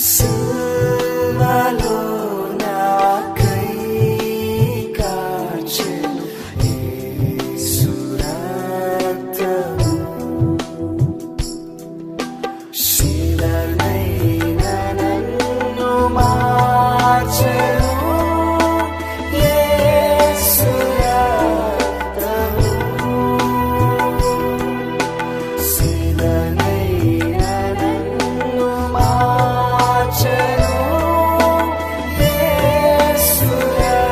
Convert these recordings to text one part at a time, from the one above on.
సిలువలో నాకై కార్చెను యేసు రక్తము. శిలనైన నన్ను మార్చెను యేసు రక్తము. శిలనైన నన్ను మార్చెను యేసు రక్తము.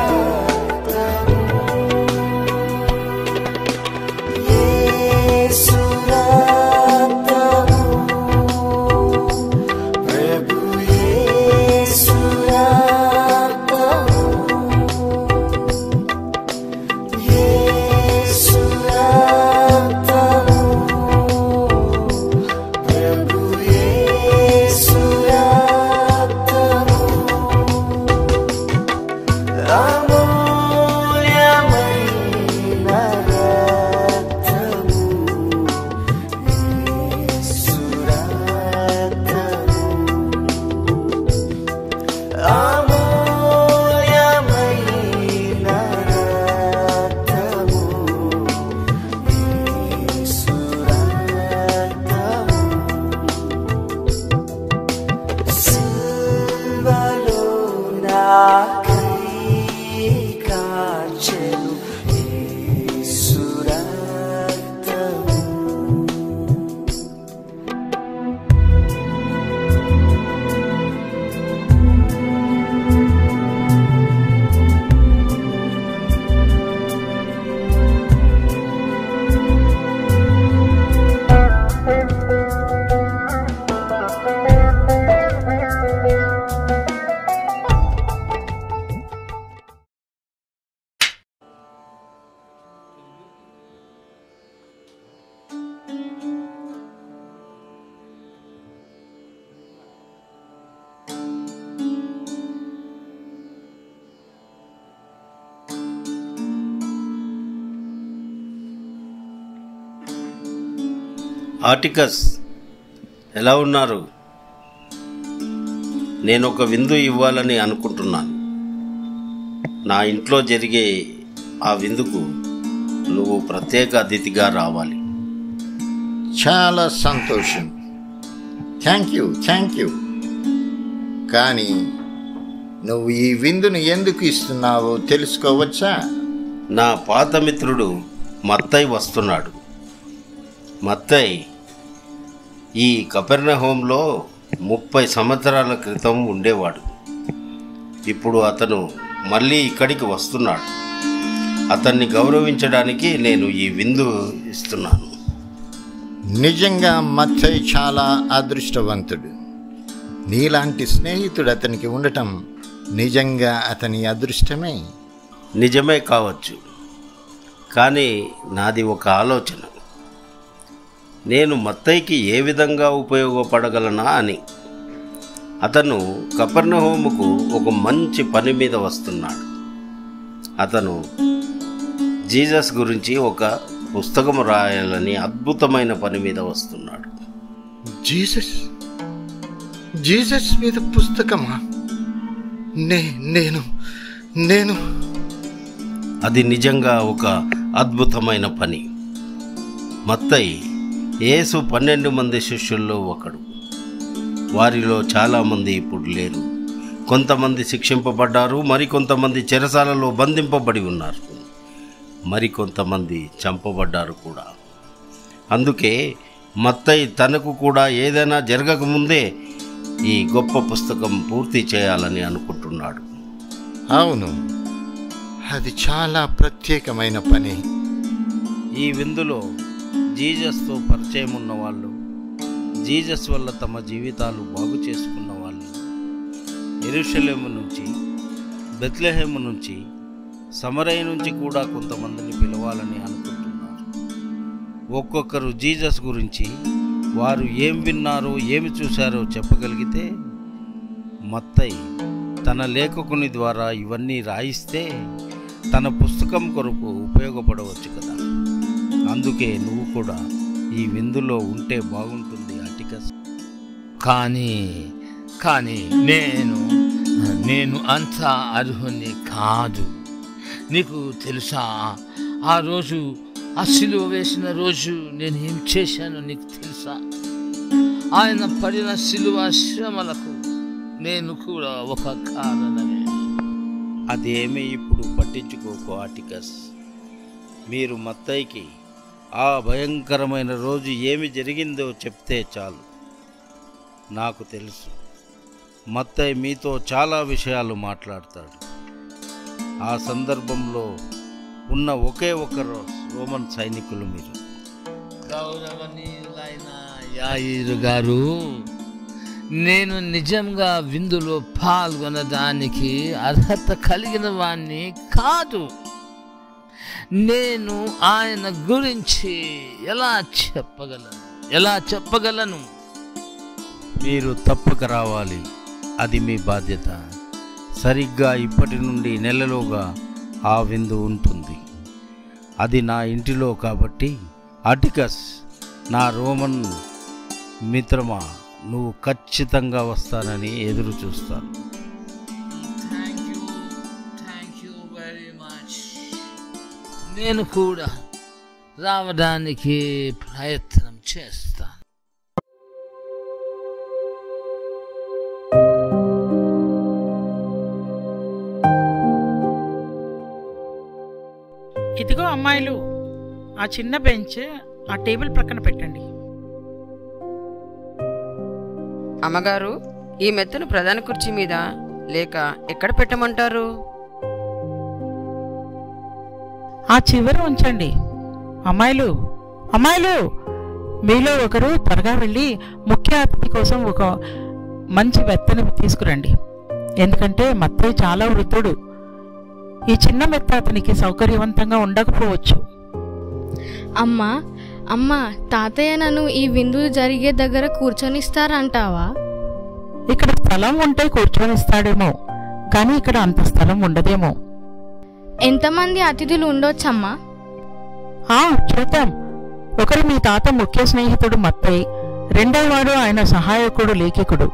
యేసు రక్తము. ప్రభు యేసు రక్తము. యేసు రక్తము. ప్రభు యేసు రక్తము. అమూల్యమైన రక్తము. యేసు రక్తము. అమూల్యమైన రక్తము. యేసు రక్తము. సిలువలో నాకై కార్చెను యేసు రక్తము. ఆర్టికస్ ఎలా ఉన్నారు? నేను ఒక విందు ఇవ్వాలని అనుకుంటున్నాను. నా ఇంట్లో జరిగే ఆ విందుకు నువ్వు ప్రత్యేక అతిథిగా రావాలి. చాలా సంతోషం. Thank you. కానీ నువ్వు ఈ విందును ఎందుకు ఇస్తున్నావో తెలుసుకోవచ్చా? నా పాత మిత్రుడు మత్తయి వస్తున్నాడు. మత్తయి ఈ కపెర్నహూములో 30 సంవత్సరాల క్రితం ఉండేవాడు. ఇప్పుడు అతను మళ్ళీ ఇక్కడికి వస్తున్నాడు. అతన్ని గౌరవించడానికి నేను ఈ విందు ఇస్తున్నాను. నిజంగా మత్తయి చాలా అదృష్టవంతుడు. నీలాంటి స్నేహితుడు అతనికి ఉండటం నిజంగా అతని అదృష్టమే. నిజమే కావచ్చు, కానీ నాది ఒక ఆలోచన. నేను మత్తయికి ఏ విధంగా ఉపయోగపడగలనా అని. అతను కపెర్నహూముకు ఒక మంచి పని మీద వస్తున్నాడు. అతను జీసస్ గురించి ఒక పుస్తకం రాయాలని అద్భుతమైన పని మీద వస్తున్నాడు. జీసస్ మీద పుస్తకమా? నేను అది నిజంగా ఒక అద్భుతమైన పని. మత్తయి యేసు 12 మంది శిష్యుల్లో ఒకడు. వారిలో చాలామంది ఇప్పుడు లేరు. కొంతమంది శిక్షింపబడ్డారు, మరికొంతమంది చెరసాలలో బంధింపబడి ఉన్నారు, మరికొంతమంది చంపబడ్డారు కూడా. అందుకే మత్తయి తనకు కూడా ఏదైనా జరగకముందే ఈ గొప్ప పుస్తకం పూర్తి చేయాలని అనుకుంటున్నాడు. అవును, అది చాలా ప్రత్యేకమైన పని. ఈ విందులో జీసస్తో పరిచయం ఉన్న వాళ్ళు, జీసస్ వల్ల తమ జీవితాలు బాగు చేసుకున్న వాళ్ళు, యెరూషలేము నుంచి, బెత్లెహేము నుంచి, సమరయ నుంచి కూడా కొంతమందిని పిలవాలని అనుకుంటున్నారు. ఒక్కొక్కరు జీసస్ గురించి వారు ఏం విన్నారో ఏమి చూశారో చెప్పగలిగితే మత్తయి తన లేఖకుని ద్వారా ఇవన్నీ రాయిస్తే తన పుస్తకం కొరకు ఉపయోగపడవచ్చు కదా. అందుకే నువ్వు కూడా ఈ విందులో ఉంటే బాగుంటుంది ఆర్టికస్. కానీ కానీ నేను అంత అర్హుని కాదు. నీకు తెలుసా, ఆ రోజు ఆ సిలువ వేసిన రోజు నేను ఏం చేశానో నీకు తెలుసా? ఆయన పడిన సిలువ శ్రమలకు నేను కూడా ఒక కారణమే. అదేమీ ఇప్పుడు పట్టించుకోకు ఆటికస్. మీరు మత్తయికి ఆ భయంకరమైన రోజు ఏమి జరిగిందో చెప్తే చాలు. నాకు తెలుసు, మత్తయి మీతో చాలా విషయాలు మాట్లాడతాడు. ఆ సందర్భంలో ఉన్న ఒకే ఒకరు రోమన్ సైనికులు మీరు. గౌరవనీయులైన యాయిరు గారు, నేను నిజంగా విందులో పాల్గొనడానికి అర్హత కలిగిన వాణ్ణి కాదు. నేను ఆయన గురించి ఎలా చెప్పగలను? మీరు తప్పక రావాలి, అది మీ బాధ్యత. సరిగ్గా ఇప్పటి నుండి నెలలోగా ఆ విందు ఉంటుంది. అది నా ఇంటిలో కాబట్టి ఆటికస్, నా రోమన్ మిత్రమా, నువ్వు ఖచ్చితంగా వస్తానని ఎదురు చూస్తాను. నేను కూడా రావడానికి ప్రయత్నం చేస్తాను. ఇదిగో అమ్మాయిలు, ఆ చిన్న బెంచ్ ఆ టేబుల్ ప్రక్కన పెట్టండి. అమ్మగారు, ఈ మెత్తను ప్రధాన కుర్చీ మీద లేక ఎక్కడ పెట్టమంటారు? ఆ చివర ఉంచండి. అమ్మాయిలు, మీలో ఒకరు త్వరగా వెళ్ళి ముఖ్య అతిథి కోసం ఒక మంచి మెత్తని తీసుకురండి. ఎందుకంటే మత్తయి చాలా వృద్ధుడు. ఈ చిన్న మెత్త అతనికి సౌకర్యవంతంగా ఉండకపోవచ్చు. అమ్మా, తాతయ్య నన్ను ఈ విందు జరిగే దగ్గర కూర్చొనిస్తారంటావా? ఇక్కడ స్థలం ఉంటే కూర్చొనిస్తాడేమో, కానీ ఇక్కడ అంత స్థలం ఉండదేమో. ఎంతమంది అతిథులు ఉండొచ్చమ్మా? చూద్దాం. ఒకరు మీ తాత ముఖ్య స్నేహితుడు మత్తయి, రెండవ వాడు ఆయన సహాయకుడు లేఖికుడు,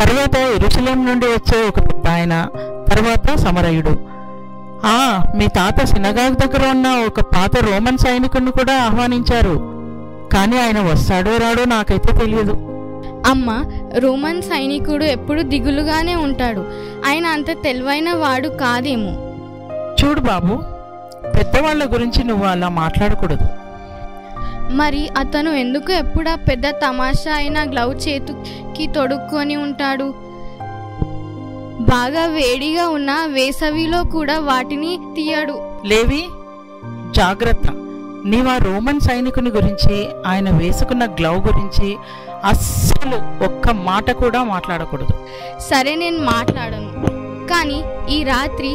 తర్వాత యెరూషలేం నుండి వచ్చే ఒక పెద్ద ఆయన, తర్వాత సమరయుడు. మీ తాత సినగాగ్ దగ్గర ఉన్న ఒక పాత రోమన్ సైనికుడిని కూడా ఆహ్వానించారు, కానీ ఆయన వస్తాడో రాడో నాకైతే తెలియదు. అమ్మా, రోమన్ సైనికుడు ఎప్పుడు దిగులుగానే ఉంటాడు. ఆయన అంత తెలివైన వాడు కాదేమో. చూడు బాబు, పెద్దవాళ్ల గురించి నువ్వు అలా మాట్లాడకూడదు. మరి అతను ఎందుకు ఎప్పుడా పెద్ద తమాషా అయిన గ్లవ్ చేతికి తొడుక్కొని ఉంటాడు? బాగా వేడిగా ఉన్న వేసవిలో కూడా వాటిని తీయడు. లేవి, జాగ్రత్త. నీవా రోమన్ సైనికుని గురించి, ఆయన వేసుకున్న గ్లవ్ గురించి అస్సలు ఒక్క మాట కూడా మాట్లాడకూడదు. సరే, నేను మాట్లాడను. కానీ ఈ రాత్రి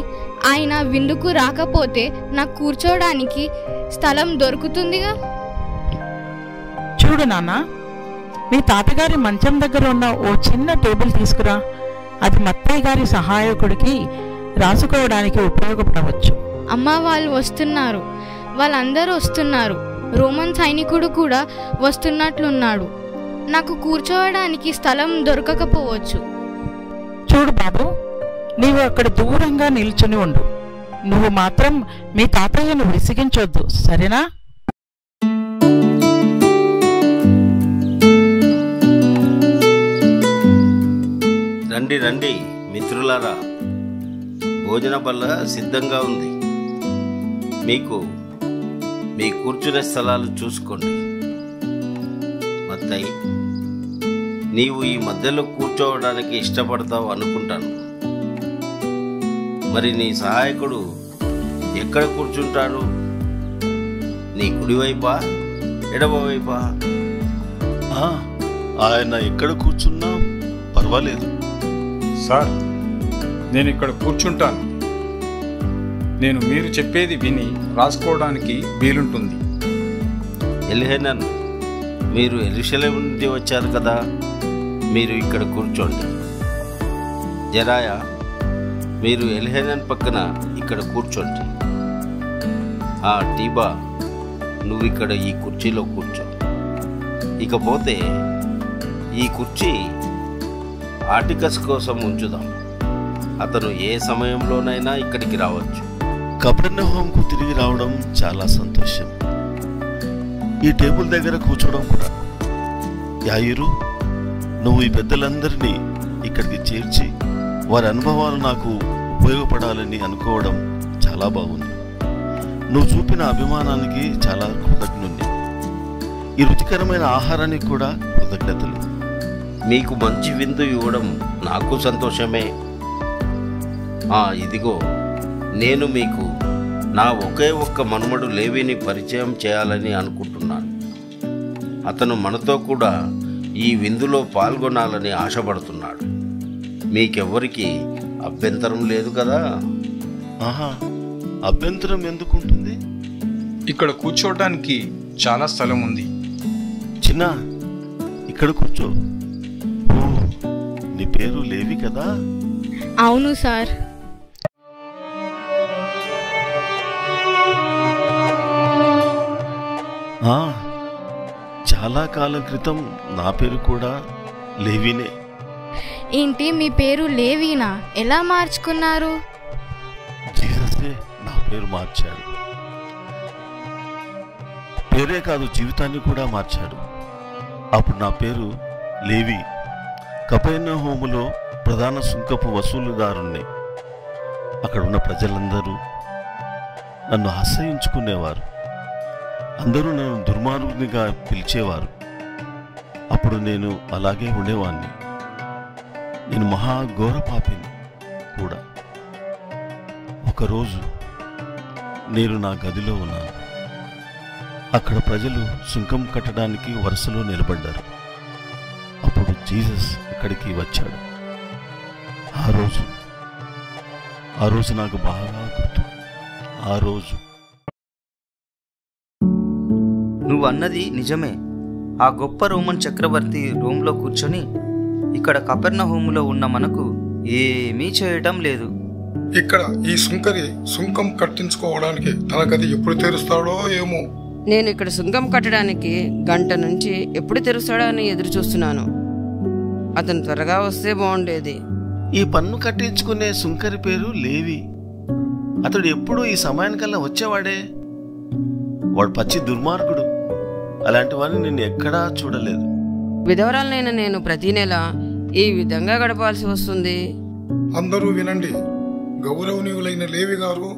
ఆయన విందుకు రాకపోతే నాకు కూర్చోడానికి స్థలం దొరుకుతుందిగా. చూడు నాన్న, మీ తాతగారి మంచం దగ్గర ఉన్న ఓ చిన్న టేబుల్ తీసుకురా. అది మత్తయ్య గారి సహాయకుడికి రాసుకోవడానికి ఉపయోగపడవచ్చు. అమ్మ, వాళ్ళందరూ వస్తున్నారు. రోమన్ సైనికుడు కూడా వస్తున్నట్లున్నాడు. నాకు కూర్చోవడానికి స్థలం దొరకకపోవచ్చు. చూడు బాబు, నీవు అక్కడ దూరంగా నిల్చుని ఉండు. నువ్వు మాత్రం మీ తాతయ్యను విసిగించొద్దు, సరేనా? రండి రండి మిత్రులారా, భోజన బల్ల సిద్ధంగా ఉంది. మీకు మీ కూర్చునే స్థలాలు చూసుకోండి. మత్తయి, నీవు ఈ మధ్యలో కూర్చోవడానికి ఇష్టపడతావు అనుకుంటాను. మరి నీ సహాయకుడు ఎక్కడ కూర్చుంటాడు? నీ కుడివైపా, ఎడమవైపా? ఆయన ఎక్కడ కూర్చున్నా పర్వాలేదు సార్. నేను ఇక్కడ కూర్చుంటాను. నేను మీరు చెప్పేది విని రాసుకోవడానికి వీలుంటుంది. ఎల్హేనన్, మీరు యెరూషలేం నుండి వచ్చారు కదా, మీరు ఇక్కడ కూర్చోండి. జరాయా, మీరు ఎల్హేనన్ పక్కన ఇక్కడ కూర్చోండి. టీబా, నువ్వు ఇక్కడ ఈ కుర్చీలో కూర్చో. ఇకపోతే ఈ కుర్చీ ఆర్టికస్ కోసం ఉంచుదాం. అతను ఏ సమయంలోనైనా ఇక్కడికి రావచ్చు. కపెర్నహూముకు తిరిగి రావడం చాలా సంతోషం. ఈ టేబుల్ దగ్గర కూర్చోవడం కూడా. యాయిరు, నువ్వు ఈ పెద్దలందరినీ ఇక్కడికి చేర్చి వారి అనుభవాలు నాకు ఉపయోగపడాలని అనుకోవడం చాలా బాగుంది. నువ్వు చూపిన అభిమానానికి చాలా కృతజ్ఞుణ్ణి. ఈ రుచికరమైన ఆహారానికి కూడా కృతజ్ఞతలు. మీకు మంచి విందు ఇవ్వడం నాకు సంతోషమే. ఇదిగో, నేను మీకు నా ఒకే ఒక్క మనుమడు లేవిని పరిచయం చేయాలని అనుకుంటున్నాను. అతను మనతో కూడా ఈ విందులో పాల్గొనాలని ఆశపడుతున్నాడు. మీకెవ్వరికి అభ్యంతరం లేదు కదా? అభ్యంతరం ఎందుకుంటుంది? ఇక్కడ కూర్చోవడానికి చాలా స్థలం ఉంది. చిన్న, ఇక్కడ కూర్చో. నీ పేరు లేవి కదా? అవును సార్. చాలా కాలం క్రితం నా పేరు కూడా లేవినే. ఏంటి, మీ పేరు లేవీనా? ఎలా మార్చుకున్నారు? జీససే నా పేరు మార్చాడు. పేరే కాదు, జీవితాన్ని కూడా మార్చాడు. అప్పుడు నా పేరు లేవి. కపెర్నహూములో ప్రధాన సుంకపు వసూలుదారుణ్ణి. అక్కడున్న ప్రజలందరూ నన్ను అసహ్యించుకునేవారు. అందరూ నన్ను దుర్మార్గునిగా పిలిచేవారు. అప్పుడు నేను అలాగే ఉండేవాణ్ణి. నేను మహాఘోర పాపిని కూడా. ఒకరోజు నేను నా గదిలో ఉన్నాను. అక్కడ ప్రజలు సుంకం కట్టడానికి వరుసలో నిలబడ్డారు. అప్పుడు జీసస్ ఇక్కడికి వచ్చాడు. ఆ రోజు నాకు బాగా గుర్తు. ఆ రోజు నువ్వు అన్నది నిజమే. ఆ గొప్ప రోమన్ చక్రవర్తి రోమ్లో కూర్చొని ఇక్కడ కపెర్నహూములో ఉన్న మనకు ఏమీ చేయటం లేదు. ఇక్కడ ఈ సుంకరి సుంకం కట్టించుకోవడానికి తన గది ఎప్పుడు తెరుస్తాడో ఏమో. నేను ఇక్కడ సుంకం కట్టడానికి గంట నుంచి ఎప్పుడు తెరుస్తాడో అని ఎదురు చూస్తున్నాను. అతను త్వరగా వస్తే బాగుండేది. ఈ పన్ను కట్టించుకునే సుంకరి పేరు లేవి. అతడు ఎప్పుడు ఈ సమయానికల్లా వచ్చేవాడే. వాడు పచ్చి దుర్మార్గుడు. అలాంటి వాడిని నేను ఎక్కడా చూడలేదు. విధవరాలనైనా నేను ప్రతి నెల ఈ విధంగా గడపాల్సి వస్తుంది. అందరూ వినండి. గౌరవనీయులైన లేవి గారు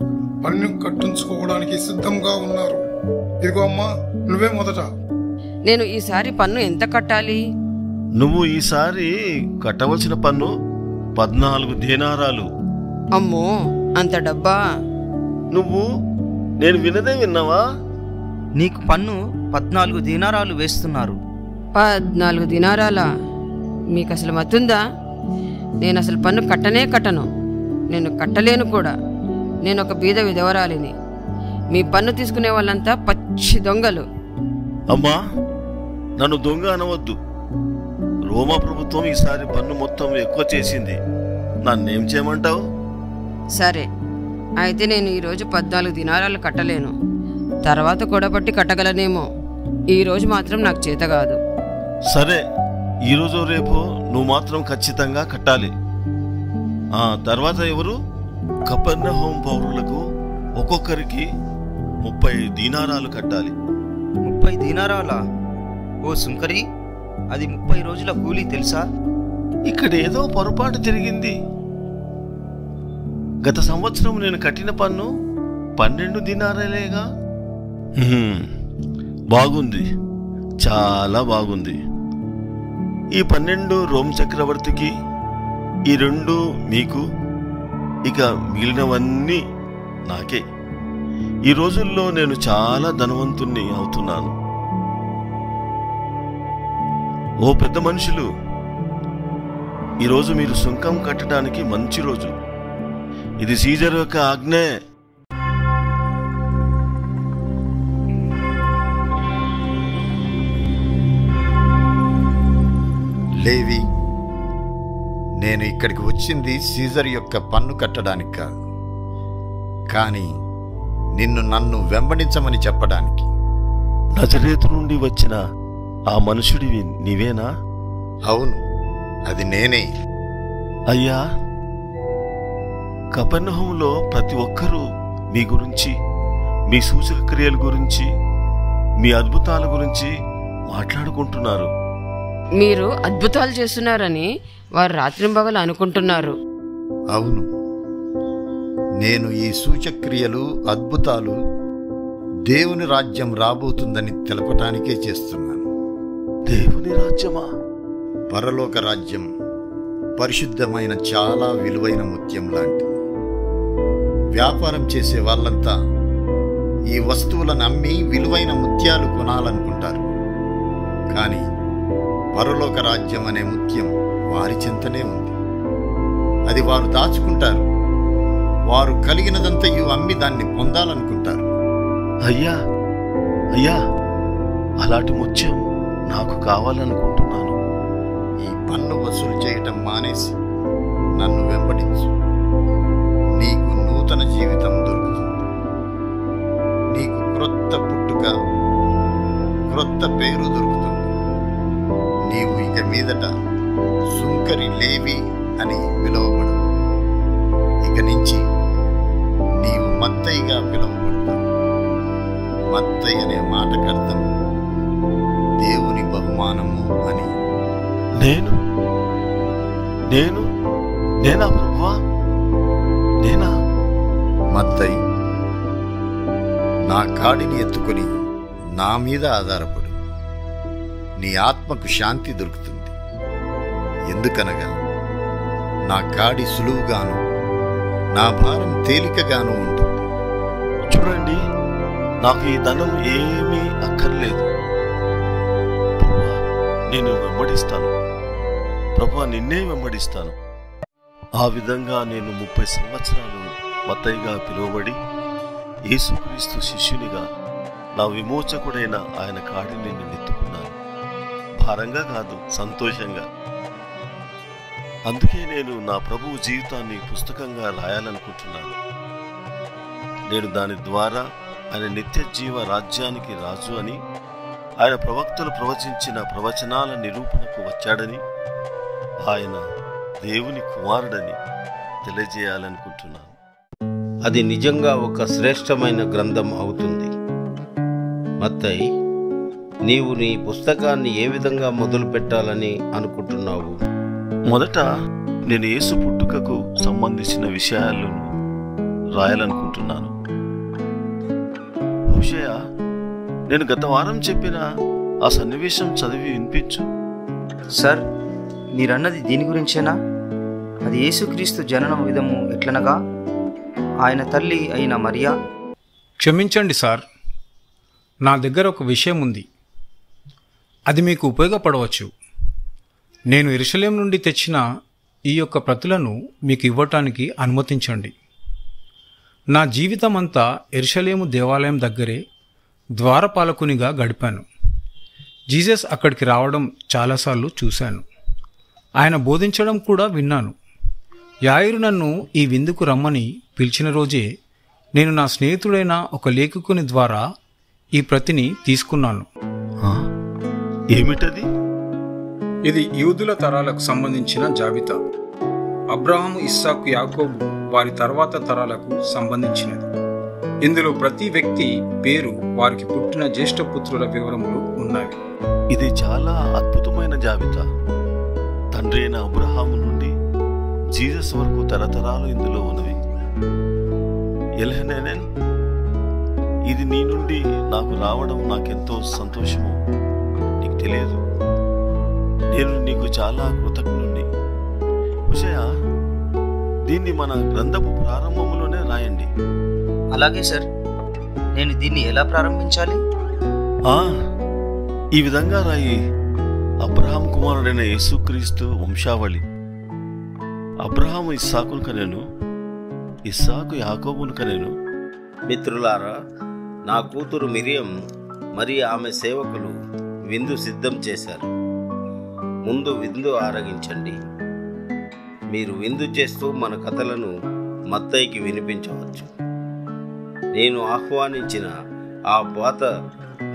పన్ను కట్టించుకోవడానికి సిద్ధంగా ఉన్నారు. ఇదిగో అమ్మా, నువ్వే మొదట. నేను ఈసారి పన్ను ఎంత కట్టాలి? నువ్వు ఈసారి కట్టవలసిన పన్ను 14 దేనారాలు. అమ్మో, అంత డబ్బా? నువ్వు నేను వినదే విన్నావా? నీకు పన్ను 14 దీనారాలు వేస్తున్నారు. 14 దినారాలా? మీకు అసలు మతుందా? నేను అసలు పన్ను కట్టను. నేను కట్టలేను కూడా. నేను ఒక బీద విధవరాలిని. మీ పన్ను తీసుకునే వాళ్ళంతా పచ్చి దొంగలు. అమ్మా, నన్ను దొంగ అనవద్దు. రోమా ప్రభుత్వం ఈసారి పన్ను మొత్తం ఎక్కువ చేసింది. నన్నేం చేయమంటావు? సరే, అయితే నేను ఈరోజు 14 దినారాలు కట్టలేను. తర్వాత కూడబట్టి కట్టగలనేమో. ఈరోజు మాత్రం నాకు చేత కాదు. సరే, ఈరోజు రేపు నువ్వు మాత్రం ఖచ్చితంగా కట్టాలి. తర్వాత ఎవరు? కపెర్నహూము పౌరులకు ఒక్కొక్కరికి 30 దీనారాలు కట్టాలి. 30 దీనారాలా? ఓ సుంకరి, అది 30 రోజుల కూలీ తెలుసా? ఇక్కడ ఏదో పొరపాటు జరిగింది. గత సంవత్సరం నేను కట్టిన పన్ను 12 దీనారాలేగా. బాగుంది, చాలా బాగుంది. ఈ 12 రోమ్ చక్రవర్తికి, ఈ 2 మీకు, ఇక మిగిలినవన్నీ నాకే. ఈ రోజుల్లో నేను చాలా ధనవంతుణ్ణి అవుతున్నాను. ఓ పెద్ద మనుషులు, ఈరోజు మీరు సుంకం కట్టడానికి మంచి రోజు. ఇది సీజర్ యొక్క ఆజ్ఞే. లేవి, నేను ఇక్కడికి వచ్చింది సీజర్ యొక్క పన్ను కట్టడానికి కాదు, కానీ నన్ను వెంబడించమని చెప్పడానికి. నజరేతు నుండి వచ్చిన ఆ మనుషుడివి నీవేనా? అవును, అది నేనే. అయ్యా, కపెర్నహూములో ప్రతి ఒక్కరూ మీ గురించి, మీ సూచక క్రియల గురించి, మీ అద్భుతాల గురించి మాట్లాడుకుంటున్నారు. మీరు అద్భుతాలు చేస్తున్నారని వారు రాత్రింబగలు అనుకుంటున్నారు. అవును, నేను ఈ సూచక్రియలు, అద్భుతాలు దేవుని రాజ్యం రాబోతుందని తెలపటానికే చేస్తున్నాను. దేవుని రాజ్యమా? పరలోక రాజ్యం పరిశుద్ధమైన చాలా విలువైన ముత్యం లాంటిది. వ్యాపారం చేసే వాళ్ళంతా ఈ వస్తువులను అమ్మి విలువైన ముత్యాలు కొనాలనుకుంటారు. కానీ పరలోక రాజ్యం అనే ముత్యం వారి చెంతనే ఉంది. అది వారు దాచుకుంటారు. వారు కలిగినదంతయు అమ్మి దాన్ని పొందాలనుకుంటారు. అయ్యా అయ్యా, అలాంటి ముత్యం నాకు కావాలనుకుంటున్నాను. ఈ పన్ను వసూలు చేయటం మానేసి నన్ను వెంబడించు. నీకు నూతన జీవితం దొరుకుతుంది. నీకు క్రొత్త పుట్టుక, క్రొత్త పేరు దొరుకుతుంది. నీవు ఇక మీదట సుంకరి లేవి అని పిలువబడు. ఇక నుంచి నీవు మత్తయిగా పిలువబడతావు. మత్తయి అనే మాటకర్థం దేవుని బహుమానము అని. నేనా ప్రభువా? నేనా? మత్తయి, నా కాడిని ఎత్తుకొని నా మీద ఆధారపడు. నీ ఆత్మకు శాంతి దొరుకుతుంది. ఎందుకనగా నా కాడి సులువుగాను, నా భారం తేలికగాను ఉంటుంది. చూడండి, నాకు ఈ ధనం ఏమీ అక్కర్లేదు. ప్రభువా, నేను వెంబడిస్తాను. ప్రభువా, నిన్నే వెంబడిస్తాను. ఆ విధంగా నేను 30 సంవత్సరాలు మత్తయిగా పిలువబడి యేసుక్రీస్తు శిష్యునిగా నా విమోచకుడైన ఆయన కాడిని నేను ఎత్తుకున్నాను. భారంగా కాదు, సంతోషంగా. అందుకే నేను నా ప్రభువు జీవితాన్ని పుస్తకంగా రాయాలనుకుంటున్నాను. నేను దాని ద్వారా ఆయన నిత్య జీవ రాజ్యానికి రాజు అని, ఆయన ప్రవక్తలు ప్రవచించిన ప్రవచనాల నిరూపణకు వచ్చాడని, ఆయన దేవుని కుమారుడని తెలియజేయాలనుకుంటున్నాను. అది నిజంగా ఒక శ్రేష్టమైన గ్రంథం అవుతుంది. మత్తయి, నీవు నీ పుస్తకాన్ని ఏ విధంగా మొదలు పెట్టాలని అనుకుంటున్నావు? మొదట నేను యేసు పుట్టుకకు సంబంధించిన విషయాలను రాయాలనుకుంటున్నాను. హోషేయ, నేను గత వారం చెప్పిన ఆ సన్నివేశం చదివి వినిపించు. సార్, మీరన్నది దీని గురించేనా? అది యేసుక్రీస్తు జనన విధము ఎట్లనగా ఆయన తల్లి అయిన మరియా. క్షమించండి సార్, నా దగ్గర ఒక విషయం ఉంది. అది మీకు ఉపయోగపడవచ్చు. నేను యెరూషలేము నుండి తెచ్చిన ఈ యొక్క ప్రతులను మీకు ఇవ్వటానికి అనుమతించండి. నా జీవితం అంతా యెరూషలేము దేవాలయం దగ్గరే ద్వారపాలకునిగా గడిపాను. జీసస్ అక్కడికి రావడం చాలాసార్లు చూశాను. ఆయన బోధించడం కూడా విన్నాను. యాయిరు నన్ను ఈ విందుకు రమ్మని పిలిచిన రోజే నేను నా స్నేహితుడైన ఒక లేఖకుని ద్వారా ఈ ప్రతిని తీసుకున్నాను. ఏమిటది? ఇది యూదుల తరాలకు సంబంధించిన జాబితా. అబ్రహాము, ఇస్సాకు, యాకోబు వారి తర్వాత తరాలకు సంబంధించినది. ఇందులో ప్రతి వ్యక్తి పేరు, వారికి పుట్టిన జ్యేష్ఠ పుత్రుల వివరములు ఉన్నాయి. ఇది చాలా అద్భుతమైన జాబితా. తండ్రి అయిన అబ్రహాము నుండి జీసస్ వరకు తరతరాలు ఇందులో ఉన్నవి. ఎల్హెనెనెల్, ఇది నీ నుండి నాకు రావడం నాకెంతో సంతోషము. నీకు తెలియదు, నేను నీకు చాలా కృతజ్ఞుణ్ణి. హోషేయ, దీన్ని మన గ్రంథపు ప్రారంభంలోనే రాయండి. అలాగే సార్, నేను దీన్ని ఎలా ప్రారంభించాలి? ఈ విధంగా రాయి. అబ్రహాం కుమారుడైన యేసుక్రీస్తు వంశావళి. అబ్రహాము ఇస్సాకును కనెను, ఇస్సాకు యాకోబును కనెను. మిత్రులారా, నా కూతురు మిరియం మరి ఆమె సేవకులు విందు సిద్ధం చేశారు. ముందు విందు ఆరగించండి. మీరు విందు చేస్తూ మన కథలను మత్తయికి వినిపించవచ్చు. నేను ఆహ్వానించిన ఆ పాత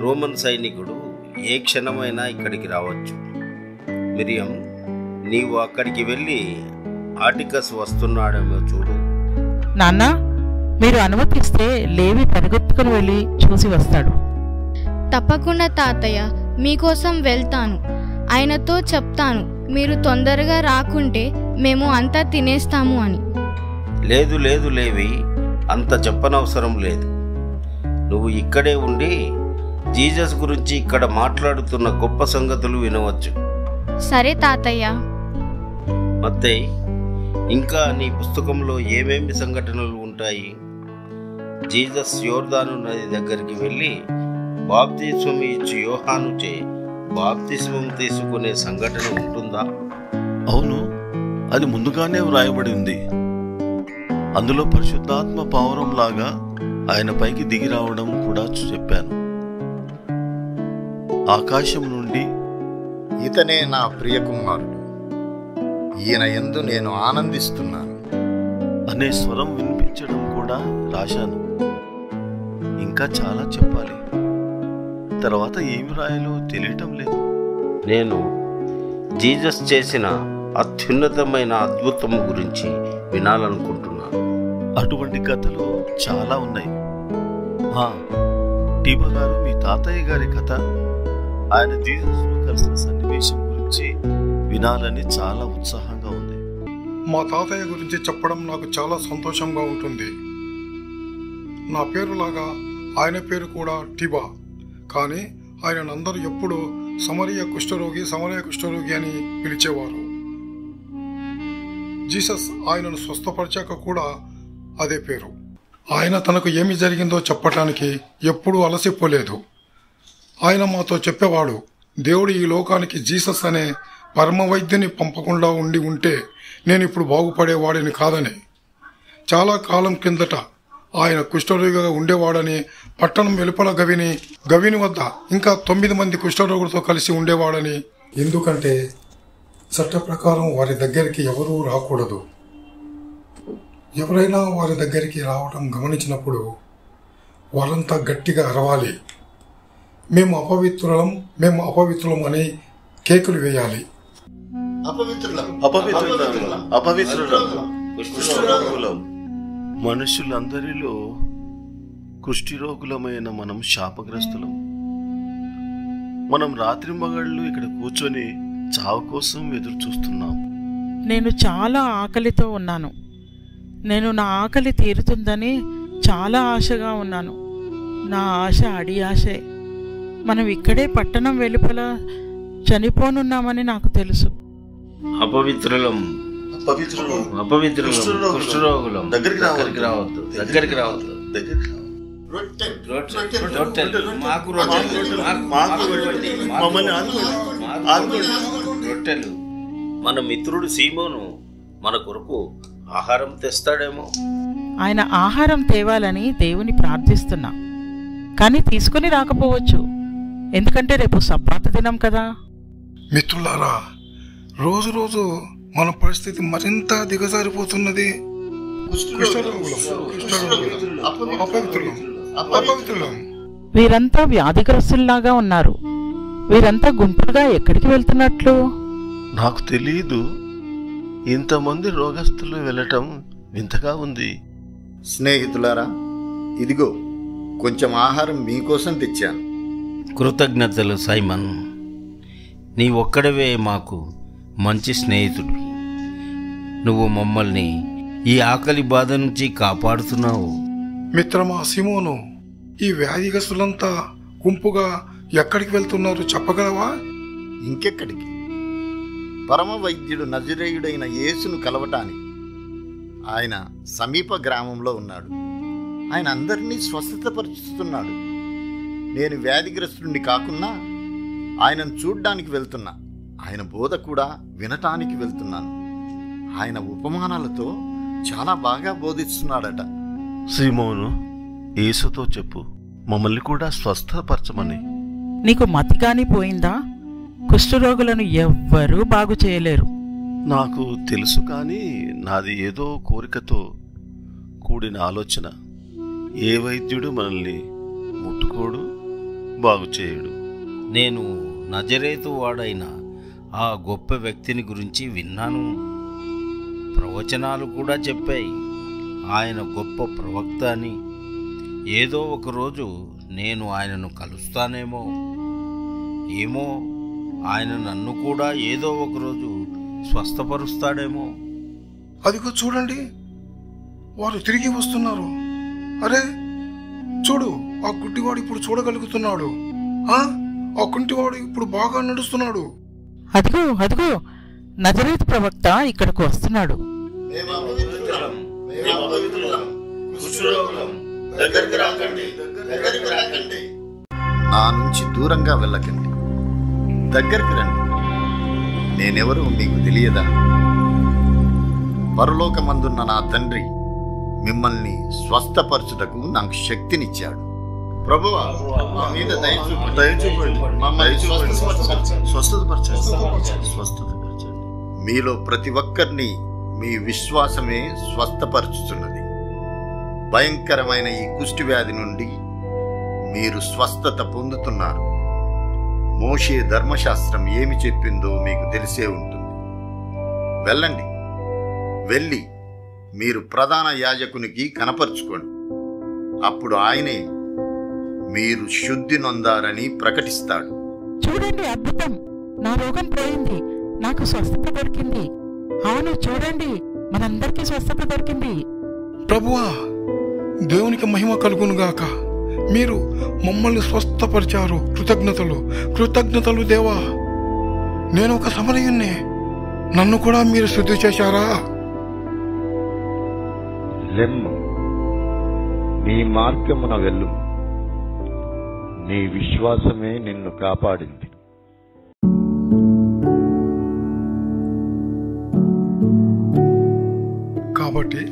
రోమన్ సైనికుడు ఏ క్షణమైనా ఇక్కడికి రావచ్చు. మిరియం, నీవు అక్కడికి వెళ్ళి ఆటికస్ వస్తున్నాడేమో చూడు. నాన్న, మీరు అనుమతిస్తే లేవి పరిగెత్తుకుని వెళ్ళి చూసి వస్తాడు. తప్పకుండా తాతయ్య, మీకోసం వెళ్తాను. ఆయనతో చెప్తాను మీరు తొందరగా రాకుంటే మేము అంతా తినేస్తాము అని. లేదు లేదు లేవి, అంత చెప్పనవసరం లేదు. నువ్వు ఇక్కడే ఉండి జీసస్ గురించి ఇక్కడ మాట్లాడుతున్న గొప్ప సంగతులు వినవచ్చు. సరే తాతయ్య. మత్తయి, ఇంకా నీ పుస్తకంలో ఏమేమి సంఘటనలు ఉంటాయి? జీసస్ యోర్దాను నది దగ్గరికి వెళ్ళి బాప్తిస్మం ఇచ్చి యోహానుచే బాప్తిస్మం తీసుకునే సంఘటన ఉంటుందా? అవును, అది ముందుగానే వ్రాయబడి ఉంది. అందులో పరిశుద్ధాత్మ పావురం లాగా ఆయన పైకి దిగి రావడం కూడా చెప్పాను. ఆకాశం నుండి ఇతనే నా ప్రియకుమారుడు, ఈయన యందు నేను ఆనందిస్తున్నాను అనే స్వరం వినిపించడం కూడా రాశాను. ఇంకా చాలా చెప్పాలి. తర్వాత ఏమి రాయాలో తెలియటం లేదు. నేను జీసస్ చేసిన అత్యున్నతమైన అద్భుతం గురించి వినాలనుకుంటున్నాను. అటువంటి కథలు చాలా ఉన్నాయి. టీబా గారు, మీ తాతయ్య గారి కథ, ఆయన జీసస్ను కలిసిన సన్నివేశం గురించి వినాలని చాలా ఉత్సాహంగా ఉంది. మా తాతయ్య గురించి చెప్పడం నాకు చాలా సంతోషంగా ఉంటుంది. నా పేరులాగా ఆయన పేరు కూడా టిబా. కానీ ఆయనందరూ ఎప్పుడూ సమరయ కుష్ఠరోగి అని పిలిచేవారు. జీసస్ ఆయనను స్వస్థపరిచాక కూడా అదే పేరు. ఆయన తనకు ఏమి జరిగిందో చెప్పటానికి ఎప్పుడూ అలసిపోలేదు. ఆయన మాతో చెప్పేవాడు, దేవుడు ఈ లోకానికి జీసస్ అనే పరమ వైద్యుని పంపకుండా ఉంటే నేను ఇప్పుడు బాగుపడేవాడిని కాదని. చాలా కాలం కిందట ఆయన కుష్ఠరోగిగా ఉండేవాడని, పట్టణం వెలుపల గవిని వద్ద ఇంకా 9 మంది కుష్ఠరోగులతో కలిసి ఉండేవాడని. ఎందుకంటే చట్ట ప్రకారం వారి దగ్గరికి ఎవరూ రాకూడదు. ఎవరైనా వారి దగ్గరికి రావడం గమనించినప్పుడు వారంతా గట్టిగా అరవాలి, మేము అపవిత్రులం అని కేకులు వేయాలి. మనుషులందరిలో కుష్ఠిరోగులమైన మనం శాపగ్రస్తులం. మనం రాత్రింబగళ్ళు ఇక్కడ కూర్చొని చావు కోసం ఎదురు చూస్తున్నాం. నేను చాలా ఆకలితో ఉన్నాను. నేను నా ఆకలి తీరుతుందని చాలా ఆశగా ఉన్నాను. నా ఆశ అడి ఆశే. మనం ఇక్కడే పట్టణం వెలుపల చనిపోనున్నామని నాకు తెలుసు. అపవిత్రులం, కుష్ఠరోగులం, దగ్గరికి రావద్దు. రొట్టెలు. మన మిత్రుడు సీమోను మన కొరకు ఆహారం తెస్తాడేమో. ఆయన ఆహారం తేవాలని దేవుని ప్రార్థిస్తున్నా, కానీ తీసుకుని రాకపోవచ్చు. ఎందుకంటే రేపు సబ్బాతు దినం కదా. మిత్రులారా, రోజు రోజు మన పరిస్థితి మరింత దిగజారిపోతున్నది. వీరంతా వ్యాధిగ్రస్తుల్లాగా ఉన్నారు. వీరంతా గుంపులుగా ఎక్కడికి వెళ్తున్నట్లు? నాకు తెలియదు. ఇంతమంది రోగస్తులు వెళ్ళటం వింతగా ఉంది. స్నేహితులారా, ఇదిగో కొంచెం ఆహారం మీకోసం తెచ్చాను. కృతజ్ఞతలు సైమన్. నీ ఒక్కడవే మాకు మంచి స్నేహితుడు. నువ్వు మమ్మల్ని ఈ ఆకలి బాధ నుంచి కాపాడుతున్నావు. మిత్రమా సిమోను, ఈ వ్యాధిగ్రస్తులంతా గుంపుగా ఎక్కడికి వెళ్తున్నారు చెప్పగలవా? ఇంకెక్కడికి? పరమ వైద్యుడు నజరేయుడైన యేసును కలవటానికి. ఆయన సమీప గ్రామంలో ఉన్నాడు. ఆయన అందరినీ స్వస్థతపరుస్తున్నాడు. నేను వ్యాధిగ్రస్తుడిని కాకున్నా ఆయనను చూడ్డానికి వెళ్తున్నా. ఆయన బోధ కూడా వినటానికి వెళ్తున్నాను. ఆయన ఉపమానాలతో చాలా బాగా బోధిస్తున్నాడట. సీమోను, యేసుతో చెప్పు, మమ్మల్ని కూడా స్వస్థపరచమని. నీకు మతిగాని పోయిందా? కుష్ఠరోగులను ఎవ్వరూ బాగు చేయలేరు. నాకు తెలుసు, కానీ నాది ఏదో కోరికతో కూడిన ఆలోచన. ఏ వైద్యుడు మనల్ని ముట్టుకోడు, బాగు చేయడు. నేను నజరేతు వాడైన ఆ గొప్ప వ్యక్తిని గురించి విన్నాను. ప్రవచనాలు కూడా చెప్పాయి ఆయన గొప్ప ప్రవక్త అని. ఏదో ఒకరోజు నేను ఆయనను కలుస్తానేమో, ఏమో ఆయన నన్ను కూడా ఏదో ఒకరోజు స్వస్థపరుస్తాడేమో. అదిగో చూడండి, వారు తిరిగి వస్తున్నారు. అరే చూడు, ఆ గుడ్డివాడు ఇప్పుడు చూడగలుగుతున్నాడు. ఆ కుంటివాడు ఇప్పుడు బాగా నడుస్తున్నాడు. అదిగో అదిగో, నజరేతు ప్రవక్త ఇక్కడకు వస్తున్నాడు. నా నుంచి దూరంగా వెళ్ళకండి, దగ్గరికి రండి. నేనెవరో మీకు తెలియదా? పరలోకమందున్న నా తండ్రి మిమ్మల్ని స్వస్థపరచుటకు నాకు శక్తినిచ్చాడు. ప్రభువా, మా మీద దయ చూపండి. స్వస్థతపరచండి. మీలో ప్రతి ఒక్కరిని మీ విశ్వాసమే స్వస్థపరచుతున్నది. భయంకరమైన ఈ కుష్టి వ్యాధి నుండి మీరు స్వస్థత పొందుతున్నారు. మోషే ధర్మశాస్త్రం ఏమి చెప్పిందో మీకు తెలిసే ఉంటుంది. వెళ్ళండి, వెళ్ళి మీరు ప్రధాన యాజకునికి కనపరుచుకోండి. అప్పుడు ఆయనే మీరు శుద్ధి నొందారని ప్రకటిస్తాడు. చూడండి, అద్భుతం! నా రోగం పోయింది, నాకు స్వస్థత దొరికింది. అవును, చూడండి, మనందరికీ స్వస్థత దొరికింది. ప్రభువా, దేవునికి మహిమ కలుగునుగాక. మీరు మమ్మల్ని స్వస్థపరిచారు. కృతజ్ఞతలు దేవా. నేను ఒక సమరయుణ్ణి, నన్ను కూడా మీరు శుద్ధి చేశారా? లెమ్ము, నీ మార్గమున వెళ్ళు, నీ విశ్వాసమే నిన్ను కాపాడింది. కాబట్టి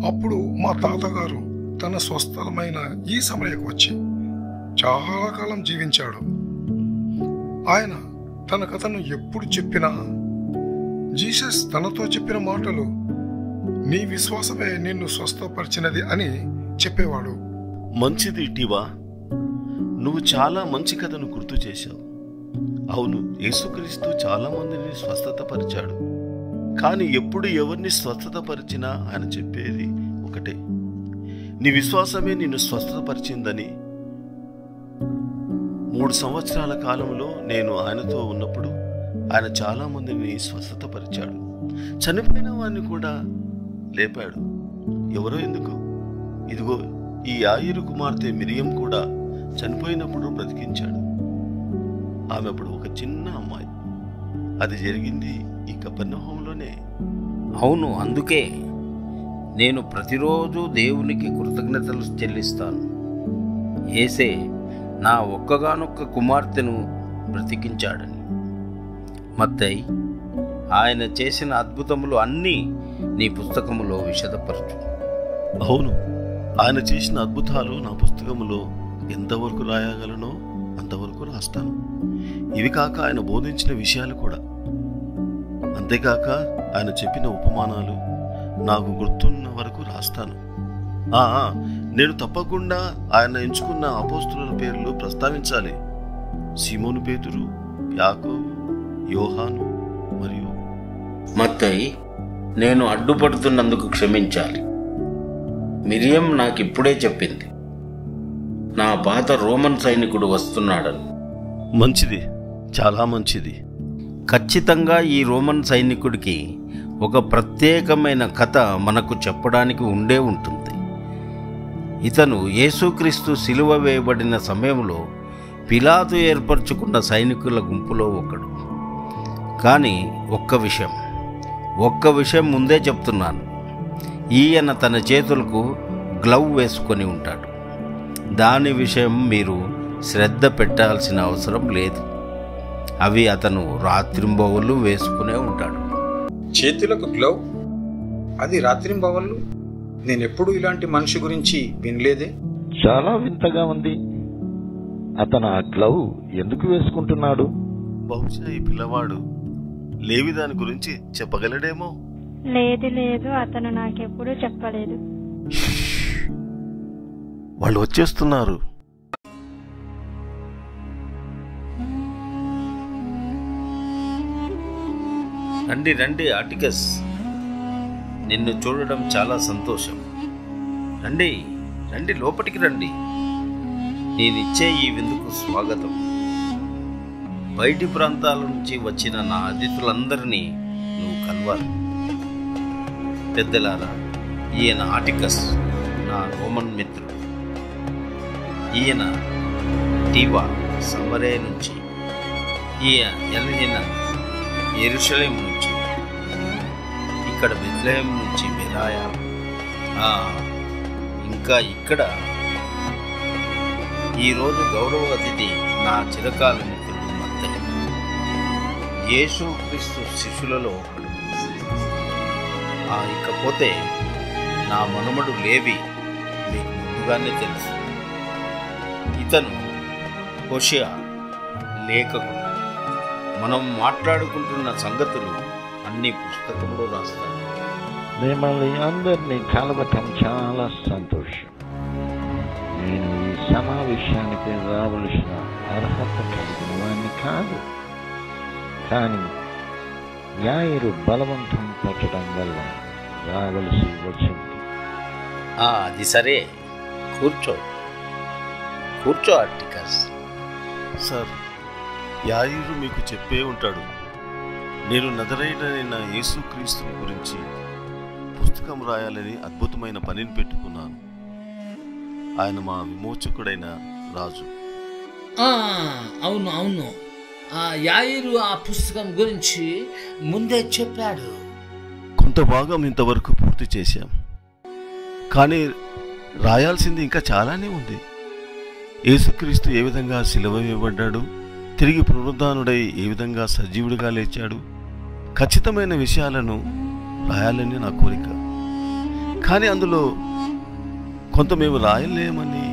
అప్పుడు మా తాతగారు తన స్వస్థలమైన ఈ సమయకు వచ్చి చాలా కాలం జీవించాడు. ఆయన తన కథను ఎప్పుడు చెప్పినా జీసస్ తనతో చెప్పిన మాటలు, నీ విశ్వాసమే నిన్ను స్వస్థపరిచినది అని చెప్పేవాడు. మంచిది టీవా, నువ్వు చాలా మంచి కథను గుర్తు చేశావు. అవును, యేసుక్రీస్తు చాలా మందిని స్వస్థత పరిచాడు. కానీ ఎప్పుడు ఎవరిని స్వస్థత పరిచినా ఆయన చెప్పేది ఒకటే, నీ విశ్వాసమే నిన్ను స్వస్థత పరిచిందని. 3 సంవత్సరాల కాలంలో నేను ఆయనతో ఉన్నప్పుడు ఆయన చాలా మందిని స్వస్థత పరిచాడు. చనిపోయిన వారిని కూడా లేపాడు. ఎవరో ఎందుకు, ఇదిగో ఈ యాయిరు కుమార్తె మిరియం కూడా చనిపోయినప్పుడు బ్రతికించాడు. ఆమె అప్పుడు ఒక చిన్న అమ్మాయి. అది జరిగింది ఈ కపెర్నహూములోనే. అవును, అందుకే నేను ప్రతిరోజు దేవునికి కృతజ్ఞతలు చెల్లిస్తాను. యేసే నా ఒక్కగానొక్క కుమార్తెను బ్రతికించాడని. మత్తయి, ఆయన చేసిన అద్భుతములు అన్నీ నీ పుస్తకములో విశదపరచు. అవును, ఆయన చేసిన అద్భుతాలు నా పుస్తకములో ఎంతవరకు రాయగలనో అంతవరకు రాస్తాను. ఇవి కాక ఆయన బోధించిన విషయాలు కూడా. అంతేకాక ఆయన చెప్పిన ఉపమానాలు నాకు గుర్తున్న వరకు రాస్తాను. నేను తప్పకుండా ఆయన ఎంచుకున్న అపోస్తుల పేర్లు ప్రస్తావించాలి. సీమోను పేతురు, యాకోబు, యోహాను మరియు మత్తయి, నేను అడ్డుపడుతున్నందుకు క్షమించాలి. మిరియం నాకిప్పుడే చెప్పింది, నా పాత రోమన్ సైనికుడు వస్తున్నాడని. మంచిది, చాలా మంచిది. ఖచ్చితంగా ఈ రోమన్ సైనికుడికి ఒక ప్రత్యేకమైన కథ మనకు చెప్పడానికి ఉండే ఉంటుంది. ఇతను యేసుక్రీస్తు సిలువ వేయబడిన సమయంలో పిలాతు ఏర్పరచుకున్న సైనికుల గుంపులో ఒకడు. కానీ ఒక్క విషయం ముందే చెప్తున్నాను. ఈయన తన చేతులకు గ్లవ్ వేసుకొని ఉంటాడు. దాని విషయం మీరు శ్రద్ధ పెట్టాల్సిన అవసరం లేదు. అవి అతను రాత్రింబవళ్ళు వేసుకునే ఉంటాడు. చేతులకు గ్లవ్? అది రాత్రింబవళ్ళు? నేనెప్పుడు ఇలాంటి మనిషి గురించి వినలేదే. చాలా వింతగా ఉంది. అతను ఆ గ్లవ్ ఎందుకు వేసుకుంటున్నాడు? బహుశా ఈ పిల్లవాడు లేవి దాని గురించి చెప్పగలడేమో. లేదు, అతను నాకెప్పుడు చెప్పలేదు. వాళ్ళు వచ్చేస్తున్నారు. రండి ఆటికస్, నిన్ను చూడడం చాలా సంతోషం. రండి రండి, లోపలికి రండి. నేనిచ్చే ఈ విందుకు స్వాగతం. బయటి ప్రాంతాల నుంచి వచ్చిన నా అతిథులందరినీ నువ్వు కలవాలి. పెద్దలారా, ఈయన ఆటికస్, నా రోమన్ మిత్రుడు. ఈయన టీవా సమరే నుంచి, ఈయన యెరూషలేము నుంచి, ఇక్కడ బెత్లెహేము నుంచి బెరాయ, ఇంకా ఇక్కడ ఈరోజు గౌరవ అతిథి నా చిరకాల మిత్రుడు మత్తయి, యేసుక్రీస్తు శిష్యులలో ఒకడు. ఇకపోతే నా మనుమడు లేవి, మీకు ముందుగానే తెలుసు. ఇతను హోషేయ లేఖకుడు. మనం మాట్లాడుకుంటున్న సంగతులు అన్ని పుస్తకంలో రాస్తాడు. మిమ్మల్ని అందరినీ కలవటం చాలా సంతోషం. నేను ఈ సమావేశానికి రావలసిన అర్హత కలిగిన వాడిని కాదు, కానీ యాయిరు బలవంతం పెట్టడం వల్ల రావలసి వచ్చింది. అది సరే, కూర్చో ఆర్టికస్. సార్, యాయిరు మీకు చెప్పే ఉంటాడు. నేను నజరేయుడైన యేసుక్రీస్తు గురించి పుస్తకం రాయాలని అద్భుతమైన పనిని పెట్టుకున్నాను. ఆయన మా విమోచకుడైన రాజు. అవును అవును, యాయిరు ఆ పుస్తకం గురించి ముందే చెప్పాడు. కొంత భాగం ఇంతవరకు పూర్తి చేశాం, కానీ రాయాల్సింది ఇంకా చాలానే ఉంది. యేసుక్రీస్తు ఏ విధంగా సిలువ వేయబడ్డాడు, తిరిగి పునరుద్ధానుడై ఏ విధంగా సజీవుడిగా లేచాడు, ఖచ్చితమైన విషయాలను రాయాలని నా కోరిక. కానీ అందులో కొంత మేము రాయలేమని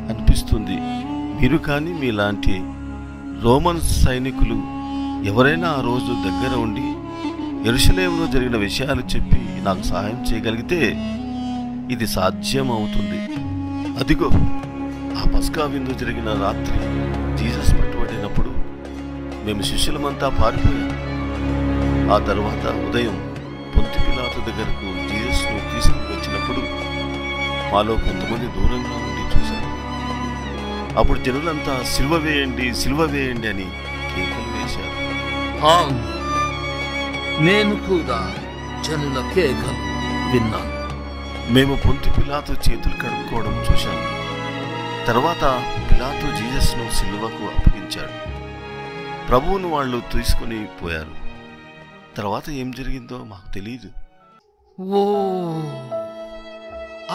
అనిపిస్తుంది. మీరు కానీ మీలాంటి రోమన్ సైనికులు ఎవరైనా ఆ రోజు దగ్గర ఉండి యెరూషలేములో జరిగిన విషయాలు చెప్పి నాకు సహాయం చేయగలిగితే ఇది సాధ్యం అవుతుంది. అదిగో, ఆ పస్కా విందు జరిగిన రాత్రి జీసస్ పట్టుబడినప్పుడు మేము శిష్యులమంతా పారిపోయాం. ఆ తర్వాత ఉదయం పొంతి పిలాతు దగ్గరకు జీసస్ను తీసుకుని వచ్చినప్పుడు మాలో కొంతమంది దూరంగా ఉండి చూశారు. అప్పుడు జనులంతా సిలువ వేయండి, సిలువ వేయండి అని కేకలు వేశారు. నేను కూడా జనుల కేకలు విన్నాను. మేము పొంతి పిలాతు చేతులు కడుక్కోవడం చూశాము. తర్వాత పిలాతు జీసస్ను సిలువకు అప్పగించాడు. ప్రభువును వాళ్ళు తీసుకుని పోయారు. తర్వాత ఏం జరిగిందో మాకు తెలియదు.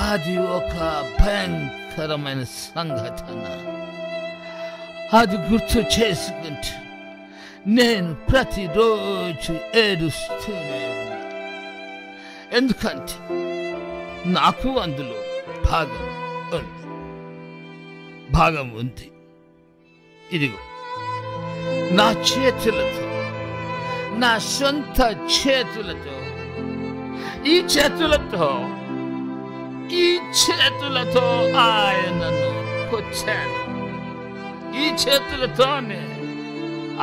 అది ఒక భయంకరమైన సంఘటన. అది గుర్తు చేసుకుంటూ నేను ప్రతిరోజు ఏడుస్తూనే ఉన్నా. ఎందుకంటే నాకు అందులో భాగం ఉంది. ఇదిగో, నా చేతులతో, నా సొంత చేతులతో, ఈ చేతులతో ఆయనను కొట్టాను. ఈ చేతులతోనే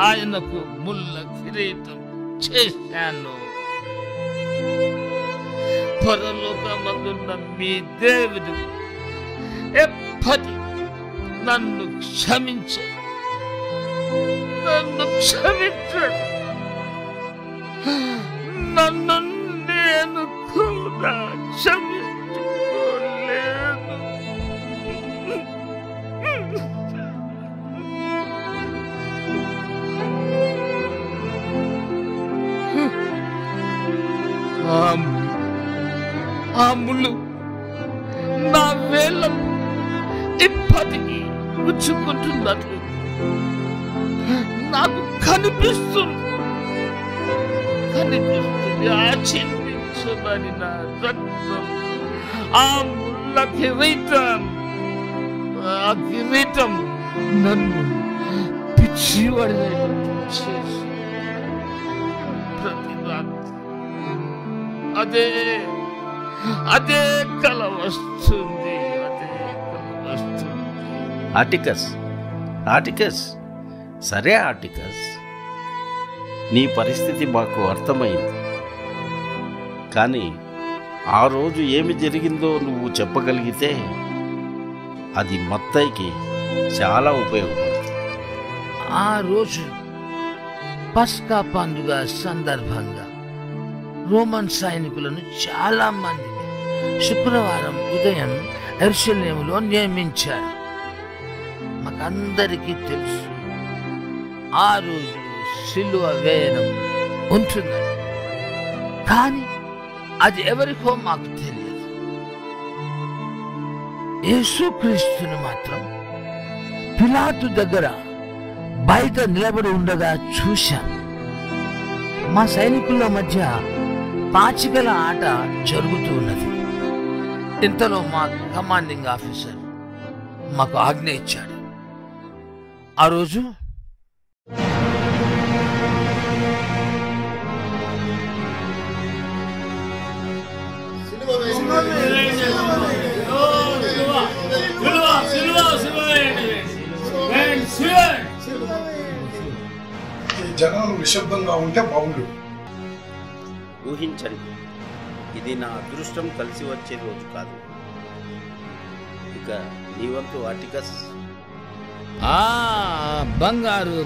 ఆయనకు ముళ్ళ కిరీటం చేశాను. పరలోకమందున్న మీ దేవుడు ఎప్పటి నన్ను క్షమించడు. నన్ను నేను కూడా క్షమించుకోలేను. ఆ ముళ్ళు నా వేళ్ళ ఇప్పటికీ గుచ్చుకుంటున్నట్లు నాకు కనిపిస్తుంది. ఆ చిందించబడిన రక్తం, ఆ ముళ్ళ కిరీటం, ఆ కిరీటం నన్ను పిచ్చివాడినట్టు చేసి ప్రతి రాత్రి అదే కల వస్తుంది. ఆర్టికస్, సరే ఆర్టికస్, నీ పరిస్థితి మాకు అర్థమైంది. కానీ ఆ రోజు ఏమి జరిగిందో నువ్వు చెప్పగలిగితే అది మత్తయికి చాలా ఉపయోగపడుతుంది. ఆ రోజు పస్కా పండుగ సందర్భంగా రోమన్ సైనికులను చాలా మందిని శుక్రవారం ఉదయం యెరూషలేములో నియమించారు. మాకందరికీ తెలుసు ఆ రోజు సిలువ వేయడం ఉంటుందని, కానీ అది ఎవరికో మాకు తెలియదు. యేసుక్రీస్తుని మాత్రం పిలాతు దగ్గర బయట నిలబడి ఉండగా చూశాం. మా సైనికుల మధ్య పాచికల ఆట జరుగుతూ ఉన్నది. ఇంతలో మా కమాండింగ్ ఆఫీసర్ మాకు ఆజ్ఞ ఇచ్చాడు. ఆ రోజు జనాలు నిశ్శబ్దంగా ఉంటే బాగుండు. ఊహించండి, ఇది నా అదృష్టం కలిసి వచ్చే రోజు కాదు. ఇక నీ వంతు ఆర్టికస్. బంగారు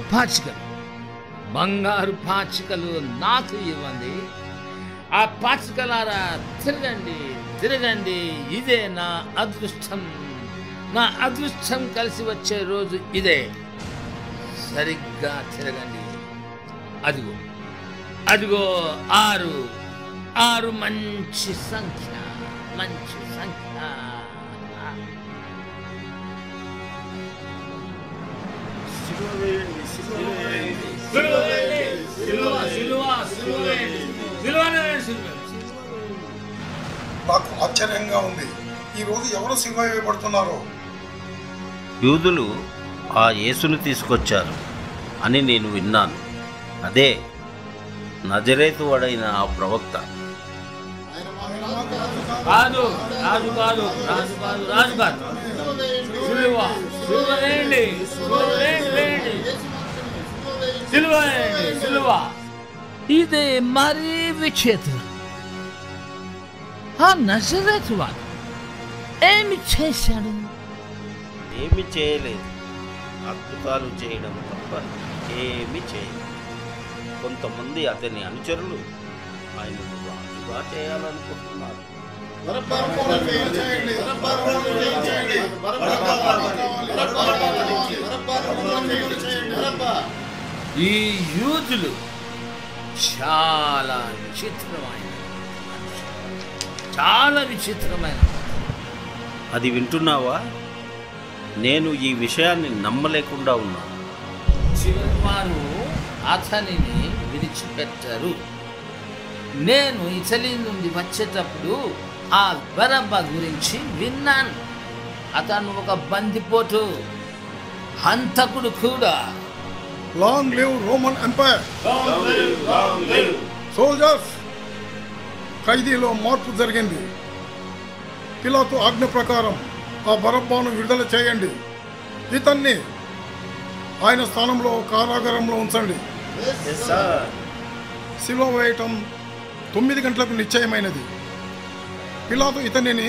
పాచికలు నాకు ఇవ్వండి. ఆ పాచికలారా తిరగండి తిరగండి, ఇదే నా అదృష్టం. నా అదృష్టం కలిసి వచ్చే రోజు ఇదే. సరిగ్గా తిరగండి. అదిగో అదిగో 6 మంచి సంఖ్య, మంచి సంఖ్య. నాకు ఆశ్చర్యంగా ఉంది. ఈ రోజు ఎవరు సిలువ వేయబడుతున్నారో? యూదులు ఆ యేసును తీసుకొచ్చారు అని నేను విన్నాను. అదే నజరేతు వాడైన ఆ ప్రవక్త. కాదు రాజు కాదు రాజు కాదు రాజు కాదు. సిలువ సిలువ వేయండి, సిలువ వేయండి, సిలువ వేయండి, సిలువ. ఇదే మరీ విచిత్రం. ఆ నజరేతు వాడు ఏమి చేశాడు? ఏమి చేయలేదు, అద్భుతాలు చేయడం తప్ప ఏమి చేయలేదు. కొంతమంది అతని అనుచరులు ఆయనను రాజుగా చేయాలనుకుంటున్నారు. ఈ యూదులు చాలా విచిత్రమైన, చాలా విచిత్రమైన. అది వింటున్నావా? నేను ఈ విషయాన్ని నమ్మలేకుండా ఉన్నాను. చివరి వారు అతనిని విడిచిపెట్టారు. నేను ఇటలీ నుండి వచ్చేటప్పుడు ఆ బరబ్బ గురించి విన్నాను. అతను ఒక బందిపోటు, హంతకుడు కూడా. Long live Roman empire. Soldiers, ఖైదీలో మార్పు జరిగింది. పిలాతు ఆజ్ఞ ప్రకారం ఆ బరబ్బాను విడుదల చేయండి. ఇతన్ని ఆయన స్థానంలో కారాగారంలో ఉంచండి. సిలువ వేయటం 9 గంటలకు నిశ్చయమైనది. పిలాతు ఇతనిని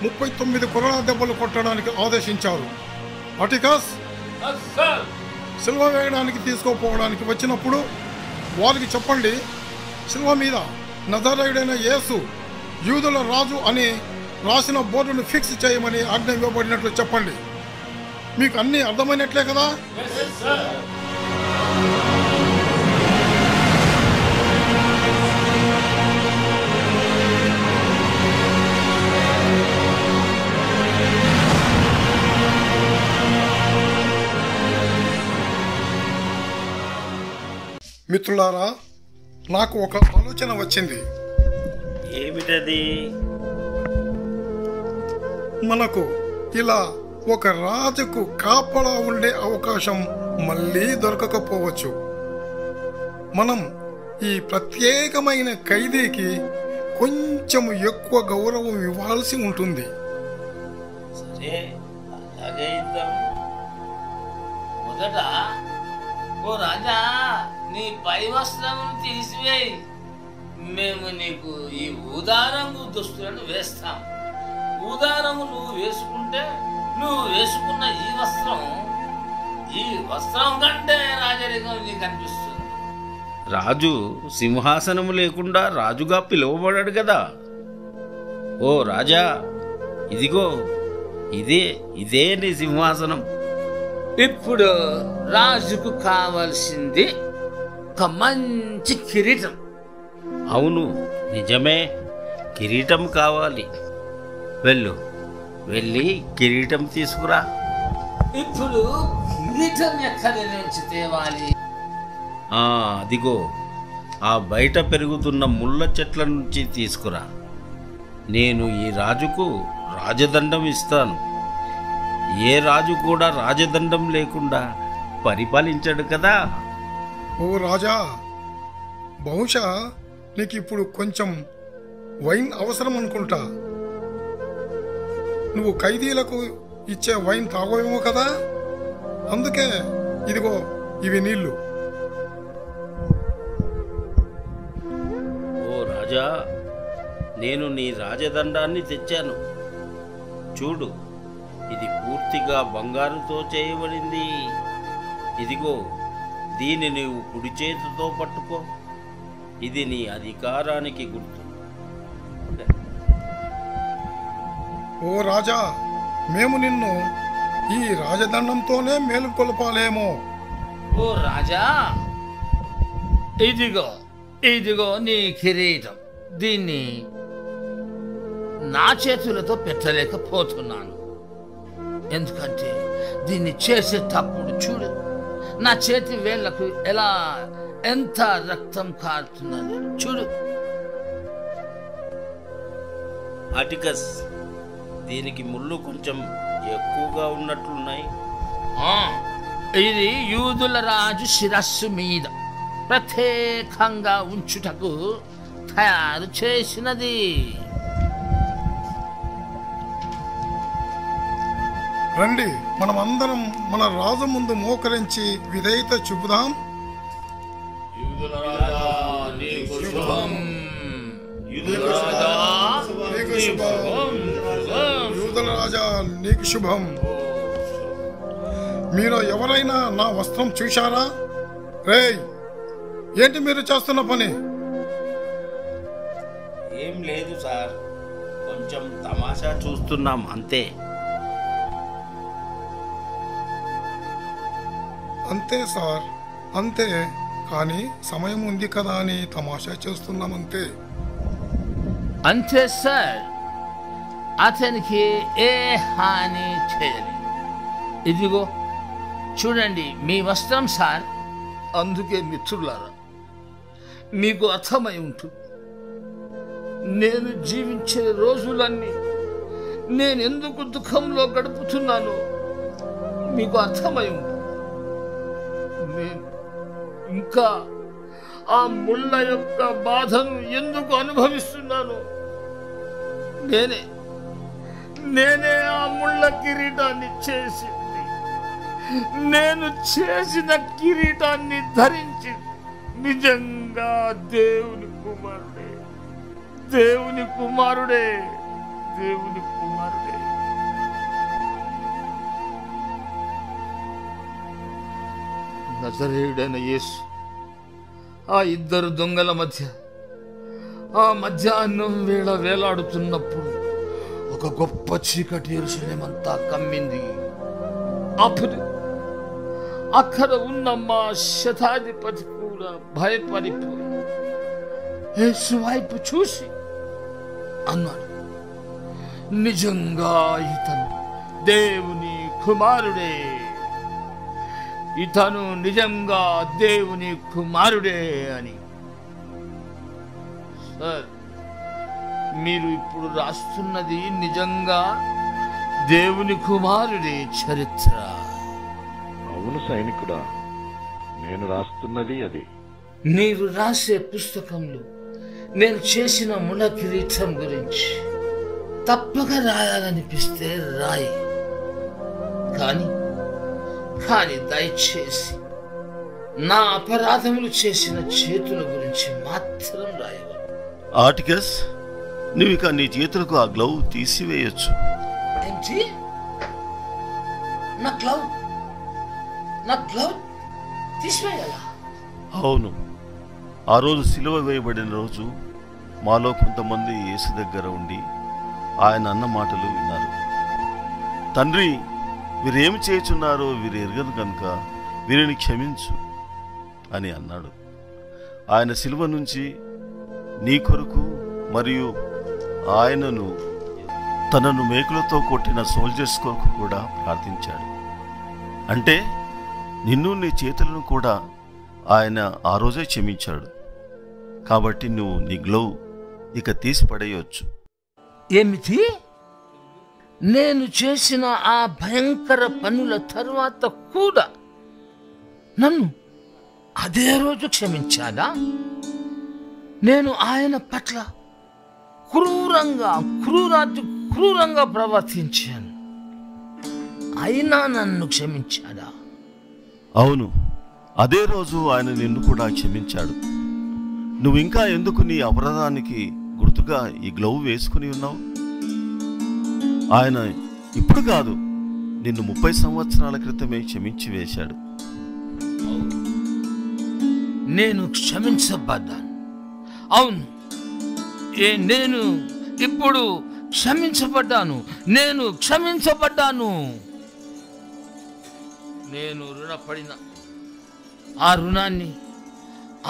39 కొరడా దెబ్బలు కొట్టడానికి ఆదేశించారు. అటికస్, సిలువ వేయడానికి తీసుకోపోవడానికి వచ్చినప్పుడు వారికి చెప్పండి, సిలువ మీద నజరేయుడైన యేసు యూదుల రాజు అని రాసిన బోర్డును ఫిక్స్ చేయమని ఆజ్ఞ ఇవ్వబడినట్లు చెప్పండి. మీకు అన్నీ అర్థమైనట్లే కదా? మిత్రులారా, నాకు ఒక ఆలోచన వచ్చింది. ఏమిటది? మనకు ఇలా ఒక రాజుకు కాపలా ఉండే అవకాశం మళ్ళీ దొరకకపోవచ్చు. మనం ఈ ప్రత్యేకమైన ఖైదీకి కొంచెం ఎక్కువ గౌరవం ఇవ్వాల్సి ఉంటుంది. సరే, అలాగే ఇద్దాం. మొదట ఓ రాజా, నీ పై వస్త్రమును తీసివేయి. మేము నీకు ఈ ఊదారంగు దుస్తులను వేస్తాం. ఊదారంగు నువ్వు వేసుకుంటే నువ్వు వేసుకున్న ఈ వస్త్రం కంటే రాజరికం నీకు అనిపిస్తుంది. రాజు సింహాసనం లేకుండా రాజుగా పిలువబడాడు కదా. ఓ రాజా, ఇదిగో ఇదే నీ సింహాసనం. ఇప్పుడు రాజుకు కావలసింది ఒక మంచి కిరీటం. అవును, నిజమే, కిరీటం కావాలి. వెళ్ళి కిరీటం తీసుకురా. ఇప్పుడు కిరీటం ఎక్కడి నుంచి తేవాలి? అదిగో ఆ బయట పెరుగుతున్న ముళ్ళ చెట్ల నుంచి తీసుకురా. నేను ఈ రాజుకు రాజదండం ఇస్తాను. ఏ రాజు కూడా రాజదండం లేకుండా పరిపాలించాడు కదా. ఓ రాజా, బహుశా నీకు ఇప్పుడు కొంచెం వైన్ అవసరం అనుకుంటా. నువ్వు ఖైదీలకు ఇచ్చే వైన్ తాగవేమో కదా, అందుకే ఇదిగో ఇవి నీళ్లు. ఓ రాజా, నేను నీ రాజదండాన్ని తెచ్చాను. చూడు, ఇది పూర్తిగా బంగారుతో చేయబడింది. ఇదిగో, దీన్ని నీవు కుడి చేతితో పట్టుకో. ఇది నీ అధికారానికి గుర్తు. ఓ రాజా, మేము నిన్ను ఈ రాజదండంతోనే మేలుకొల్పాలేమో. ఓ రాజా, ఇదిగో నీ కిరీటం. దీన్ని నా చేతులతో పెట్టలేకపోతున్నాను. ఎందుకంటే దీన్ని చేసేటప్పుడు చూడు, నా చేతి వేళ్లకు ఎంత రక్తం కారుతున్నది చూడు. అటికస్, దీనికి ముళ్ళు కొంచెం ఎక్కువగా ఉన్నట్లున్నాయి. ఇది యూదుల రాజు శిరస్సు మీద ప్రత్యేకంగా ఉంచుటకు తయారు చేసినది. రండి, మనమందరం మన రాజు ముందు మోకరించి విధేయత చూపుదాం. యూదుల రాజా, నీకు శుభం. మీరు ఎవరైనా నా వస్త్రం చూశారా? రేయ్, ఏంటి మీరు చేస్తున్న పని? ఏం లేదు సార్, కొంచెం తమాషా చూస్తున్నాం అంతే. అంతే సార్, అంతే. కానీ సమయం ఉంది కదా అని తమాషా చేస్తున్నాం అంతే. అంతే సార్, అతనికి ఏ హాని చేయలేదు. ఇదిగో చూడండి మీ వస్త్రం సార్. అందుకే మిత్రులారా, మీకు అర్థమై ఉంటుంది, నేను జీవించే రోజులన్నీ నేను ఎందుకు దుఃఖంలో గడుపుతున్నానో మీకు అర్థమై ఉంటుంది. నేను ఇంకా ఆ ముళ్ళ యొక్క బాధను ఎందుకు అనుభవిస్తున్నాను? నేనే ఆ ముళ్ళ కిరీటాన్ని చేసింది. నేను చేసిన కిరీటాన్ని ధరించి నిజంగా దేవుని కుమారుడే, దేవుని కుమారుడే, దేవుని కుమారుడే. నజరేయుడైన యేసు ఆ ఇద్దరు దొంగల మధ్య ఆ మధ్యాహ్నం వేళ వేలాడుతున్నప్పుడు ఒక గొప్ప చీకటి యెరూషలేమంతా కమ్మింది. అప్పుడు అక్కడ ఉన్న మా శతాధిపతి కూడా భయపడిపోయి యేసు వైపు చూసి అన్నాడు, నిజంగా ఇతను దేవుని కుమారుడే, ఇతను నిజంగా దేవుని కుమారుడే అని. సార్, మీరు ఇప్పుడు రాస్తున్నది నిజంగా దేవుని కుమారుడే చరిత్ర. అవును సైనికుడా, నేను రాస్తున్నది అది. నీవు రాసే పుస్తకంలో నేను చేసిన ముళ్ళ కిరీటం గురించి తప్పక రాయాలనిపిస్తే రాయి, కానీ దయచేసి నా అపరాధములు చేసిన చేతుల గురించి మాత్రం రాయవద్దు. ఆర్టికస్, నువ్వు ఇక నీ చేతులకు ఆ గ్లౌ తీసివేయొచ్చు. ఏంటి? నా గ్లౌ తీసివేయాలా? అవును, ఆ రోజు సిలువ వేయబడిన రోజు మాలో కొంతమంది యేసు దగ్గర ఉండి ఆయన అన్న మాటలు విన్నారు. తండ్రి, వీరేమి చేయుచున్నారో వీరు ఎరగరు కనుక వీరిని క్షమించు అని అన్నాడు. ఆయన సిలువ నుంచి నీ కొరకు మరియు ఆయనను తనను మేకులతో కొట్టిన సోల్జర్స్ కొరకు కూడా ప్రార్థించాడు. అంటే నిన్ను నీ చేతులను కూడా ఆయన ఆ రోజే క్షమించాడు. కాబట్టి నువ్వు నీ గ్లౌ ఇక తీసి పడేయవచ్చు. ఏమిటి? నేను చేసిన ఆ భయంకర పనుల తరువాత కూడా నన్ను అదే రోజు క్షమించాడా? నేను ఆయన పట్ల క్రూరంగా ప్రవర్తించాను, అయినా నన్ను క్షమించాడా? అవును, అదే రోజు ఆయన నిన్ను కూడా క్షమించాడు. నువ్వు ఇంకా ఎందుకు నీ అపరాధానికి గుర్తుగా ఈ గ్లౌ వేసుకుని ఉన్నావు? ఆయన ఇప్పుడు కాదు, నిన్ను 30 సంవత్సరాల క్రితమే క్షమించి వేశాడు. నేను క్షమించబడ్డాను. అవును, నేను ఇప్పుడు క్షమించబడ్డాను. నేను రుణపడిన ఆ రుణాన్ని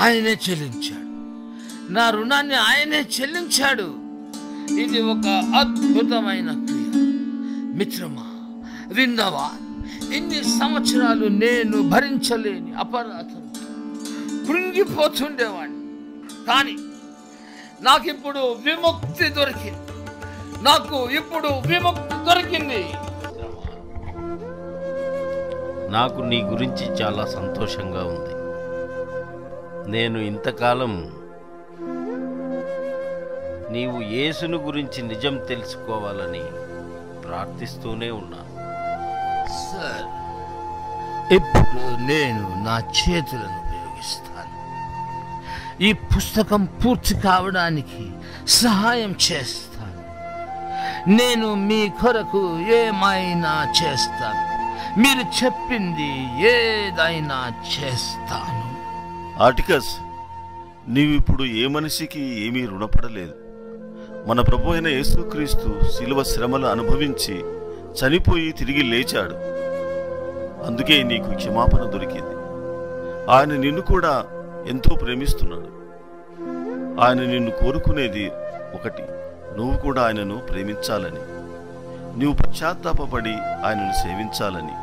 ఆయనే చెల్లించాడు. నా రుణాన్ని ఆయనే చెల్లించాడు. ఇది ఒక అద్భుతమైన క్రియ. మిత్రమా, విన్నవా? ఇన్ని సంవత్సరాలు నేను భరించలేని అపరాధం కృంగిపోతుండేవాడిని. కానీ నాకిప్పుడు విముక్తి దొరికింది. నాకు నీ గురించి చాలా సంతోషంగా ఉంది. నేను ఇంతకాలం నీవు యేసును గురించి నిజం తెలుసుకోవాలని ప్రార్థిస్తూనే ఉన్నాను. సార్, ఇప్పుడు నేను నా చేతులను ఉపయోగిస్తాను. ఈ పుస్తకం పూర్తి కావడానికి సహాయం చేస్తాను. నేను మీ కొరకు ఏమైనా చేస్తాను. మీరు చెప్పింది ఏదైనా చేస్తాను. ఆర్టికస్, నీవిప్పుడు ఏ మనిషికి ఏమీ రుణపడలేదు. మన ప్రభు అయిన యేసుక్రీస్తు శిలువ శ్రమలు అనుభవించి చనిపోయి తిరిగి లేచాడు. అందుకే నీకు క్షమాపణ దొరికింది. ఆయన నిన్ను కూడా ఎంతో ప్రేమిస్తున్నాడు. ఆయన నిన్ను కోరుకునేది ఒకటి, నువ్వు కూడా ఆయనను ప్రేమించాలని, నువ్వు పశ్చాత్తాపపడి ఆయనను సేవించాలని.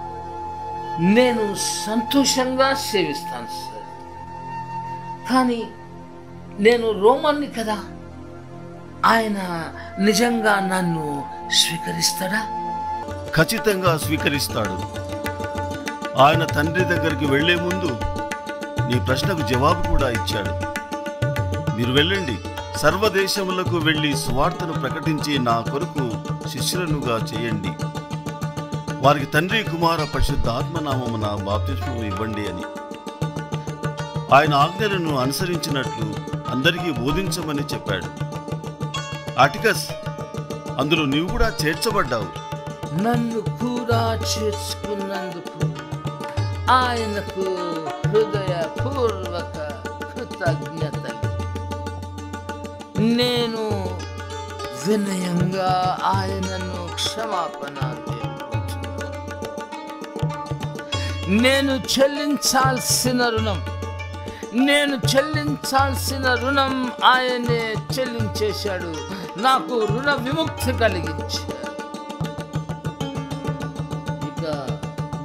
నేను సంతోషంగా సేవిస్తాను సార్. కానీ నేను రోమన్ని కదా, ఆయన నిజంగా నన్ను స్వీకరిస్తాడా? ఖచ్చితంగా స్వీకరిస్తాడు. ఆయన తండ్రి దగ్గరికి వెళ్లే ముందు నీ ప్రశ్నకు జవాబు కూడా ఇచ్చాడు. మీరు వెళ్ళండి, సర్వదేశములకు వెళ్ళి సువార్తను ప్రకటించి నా కొరకు శిష్యులనుగా చేయండి. వారికి తండ్రి, కుమార, పరిశుద్ధాత్మనామమున బాప్తిస్మము ఇవ్వండి అని. ఆయన ఆజ్ఞలను అనుసరించినట్లు అందరికీ బోధించమని చెప్పాడు. ఆర్టికస్, అందులో నీవు కూడా చేర్చబడ్డావు. నన్ను కూడా చేర్చుకున్నందుకు ఆయనకు హృదయపూర్వక కృతజ్ఞతలు. నేను వినయంగా ఆయనను క్షమాపణ వేడుకుంటున్నాను. నేను చెల్లించాల్సిన రుణం ఆయనే చెల్లించేశాడు. నాకు రుణ విముక్తి కలిగించాడు. ఇక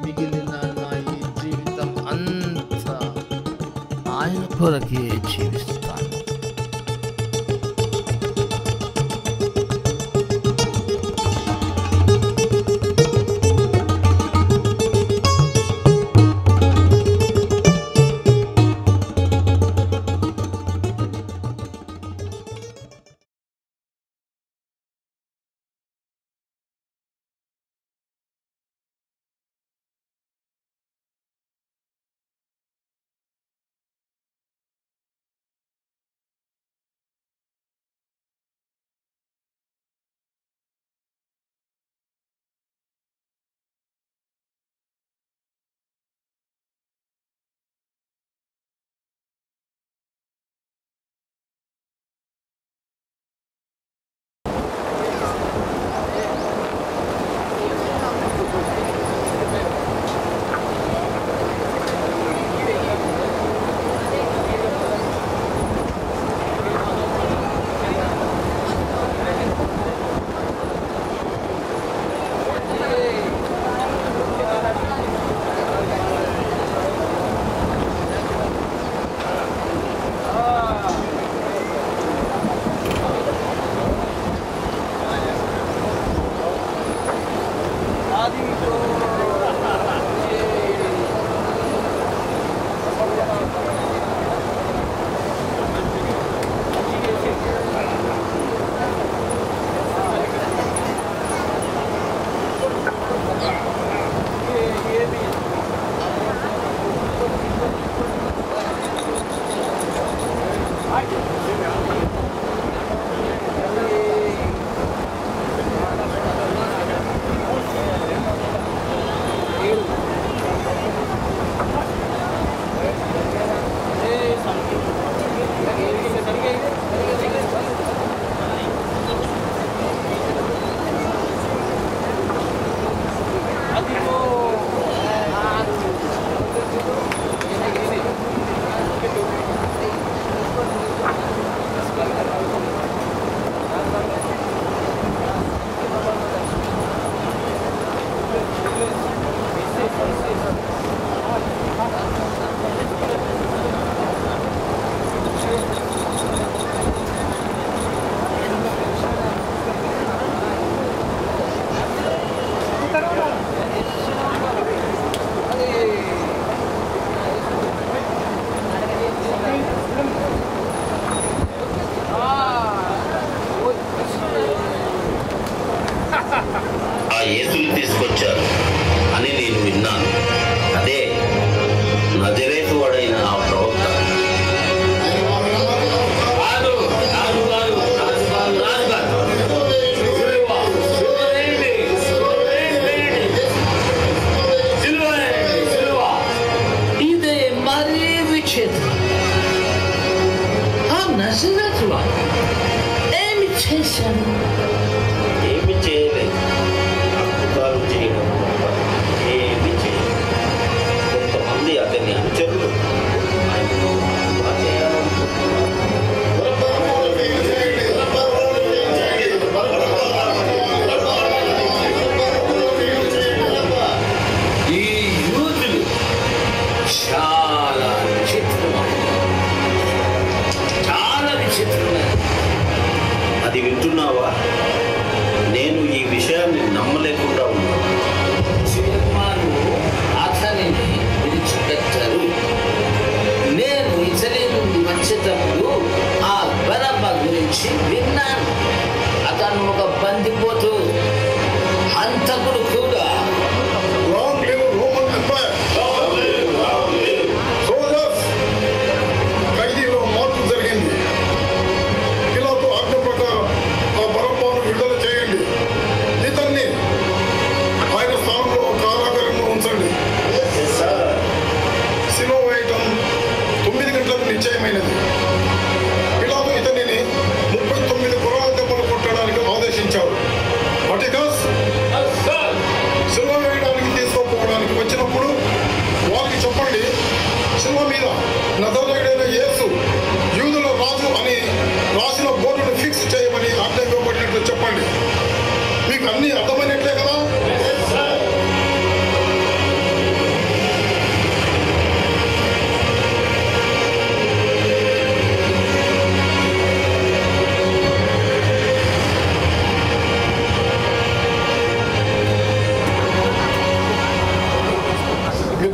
మిగిలిన నా ఈ జీవితం అంతా ఆయన కొరకే జీవిస్తాను.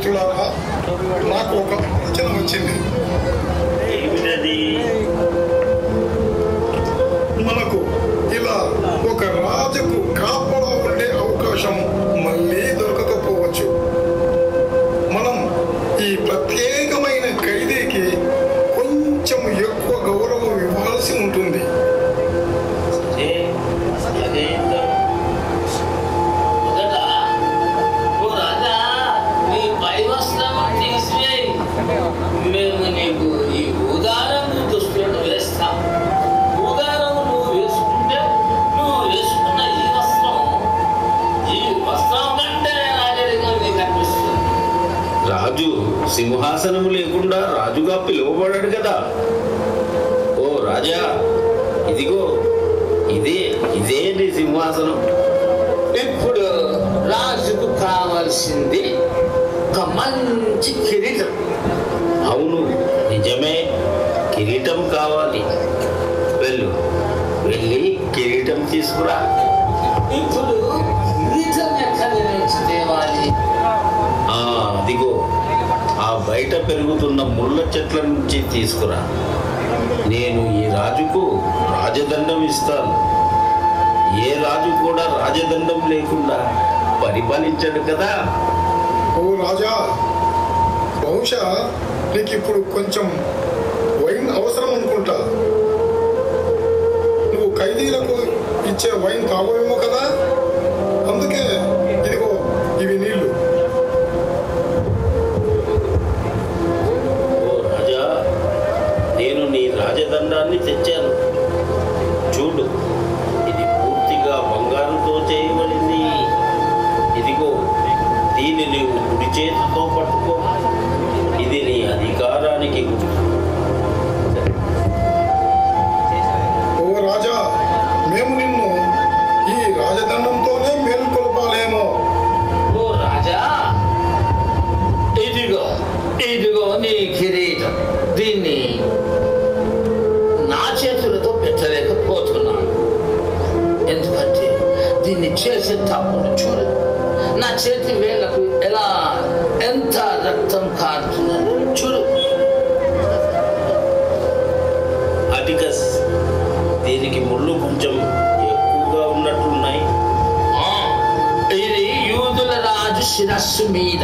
మిత్రులారా, నాకు ఒక ఆలోచన వచ్చింది. మనకు ఇలా ఒక రాజుకు కాపలా ఉండే అవకాశం మళ్ళీ దొరకకపోవచ్చు. మనం ఈ ప్రత్యేకమైన ఖైదీకి కొంచెం ఎక్కువ గౌరవం ఇవ్వాల్సి ఉంటుంది. మేము నీకు ఈ ఉదారం దుస్తులను వేస్తాం. ఉదారం నువ్వు వేసుకుంటే నువ్వు వేసుకున్న ఈ వస్త్రం కంటే నాగరికం నీకు అనిపిస్తుంది. రాజు సింహాసనము లేకుండా రాజుగా పిలువబడాడు కదా. ఓ రాజా, ఇదిగో ఇదే నీ సింహాసనం. ఇప్పుడు రాజుకు కావాల్సింది ఒక మంచి కిరీటం. అవును, నిజమే, కిరీటం కావాలి. వెళ్ళి కిరీటం తీసుకురా. ఇప్పుడు కిరీటం ఎక్కడి నుంచి తేవాలి? అదిగో ఆ బయట పెరుగుతున్న ముళ్ళ చెట్ల నుంచి తీసుకురా. నేను ఈ రాజుకు రాజదండం ఇస్తాను. ఏ రాజు కూడా రాజదండం లేకుండా పరిపాలించాడు కదా. ఓ రాజా, బహుశా నీకు ఇప్పుడు కొంచెం వైన్ అవసరం అనుకుంటా. నువ్వు ఖైదీలకు ఇచ్చే వైన్ తాగవేమో కదా, అందుకే ఇదిగో ఇవి నీళ్లు. ఓ రాజా, నేను నీ రాజదండాన్ని తెచ్చాను. చూడు, ఇది పూర్తిగా బంగారంతో చేయబడింది. ఇదిగో, దీన్ని నీవు కుడి చేతితో పట్టుకో. ఇది నీ అధికారానికి గుర్తు. ఓ రాజా, మేము నిన్ను ఈ రాజదండంతోనే మేలుకొల్పాలేమో. ఓ రాజా, ఇదిగో నీ కిరీటం. దీన్ని నా చేతులతో పెట్టలేకపోతున్నాను. ఎందుకంటే దీన్ని చేసే తప్పుడు చూడు. నా చేతి వేళ్లకు ఎంత రక్తం కారుతుందో చూడు. అటికస్, దీనికి ముళ్ళు కొంచెం ఎక్కువగా ఉన్నట్లున్నాయి. ఇది యూదుల రాజు శిరస్సు మీద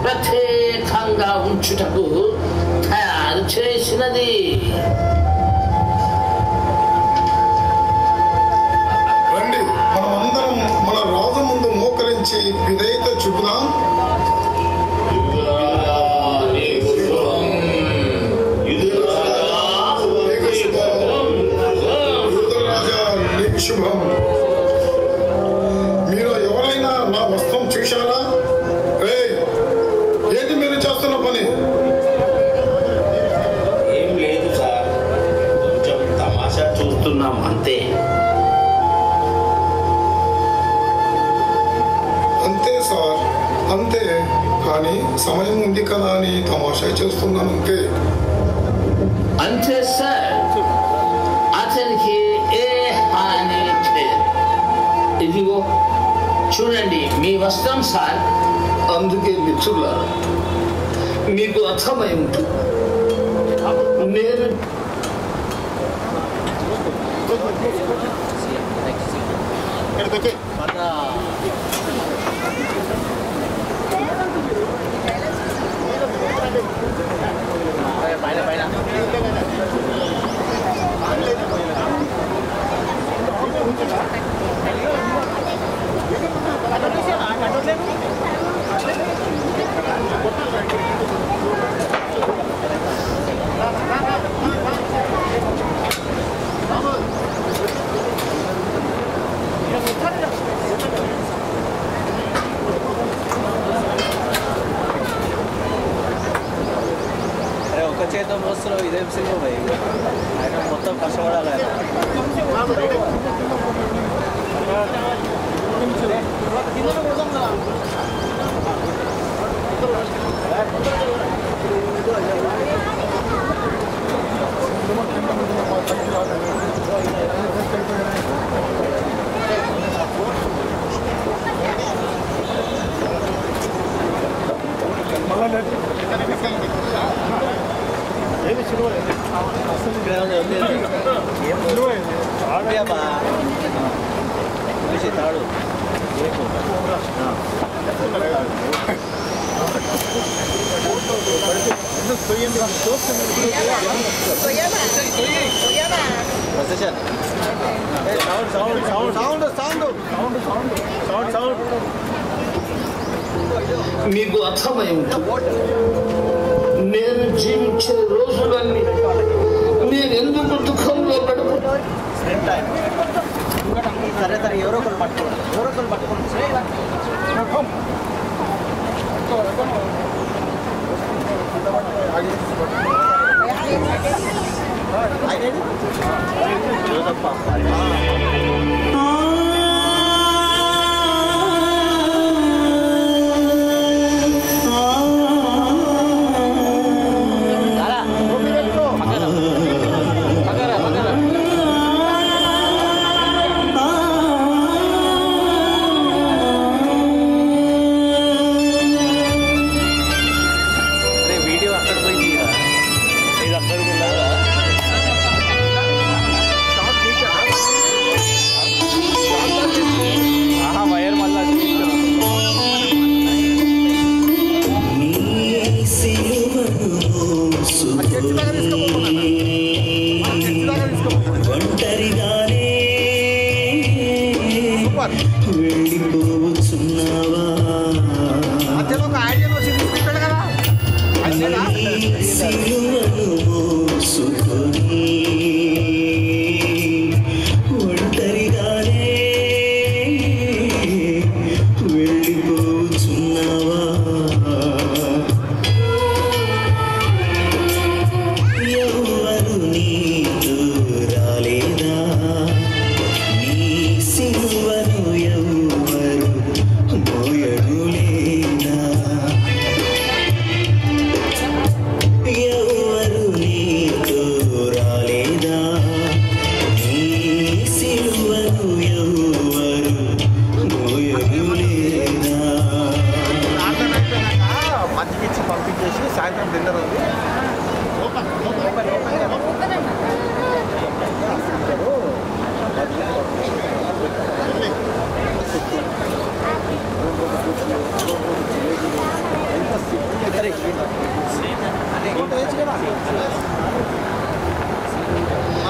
ప్రత్యేకంగా ఉంచుటకు తయారు చేసినది. రండి, మనమందరం మన రాజు ముందు మోకరించి విధేయత చూపుదాం. శుభం. మీరు ఎవరైనా నా వస్త్రం చూశారా? ఏంటి మీరు చేస్తున్న పని? ఏం లేదు సార్, కొంచెం తమాషా చూస్తున్నాం అంతే. అంతే సార్, అంతే. కానీ సమయం ఉంది కదా అని తమాషా చేస్తున్నాను అంతే. అంతే సార్, అతనికి ఏ హాని లేదు. ఇదిగో చూడండి మీ వస్త్రం సార్. అందుకే మిత్రులారా, మీకు అర్థమై ఉంటుంది. నేను ఒక చేత మోస్తున్నావు, ఇదేం సినిమా భయ్? ఆయన మొత్తం కష్టపడాలి. తీసి తాడు మీకు అర్థమై ఉంటుంది. నేను జీవించే రోజులన్నీ నేను ఎందుకు దుఃఖంలో గడుపుతాను. సరే సరే ఎవరో ఒకరు పట్టుకోండి ఒంటరిగానే వెళ్ళిపోతున్నావా సిలువను మోసుకొని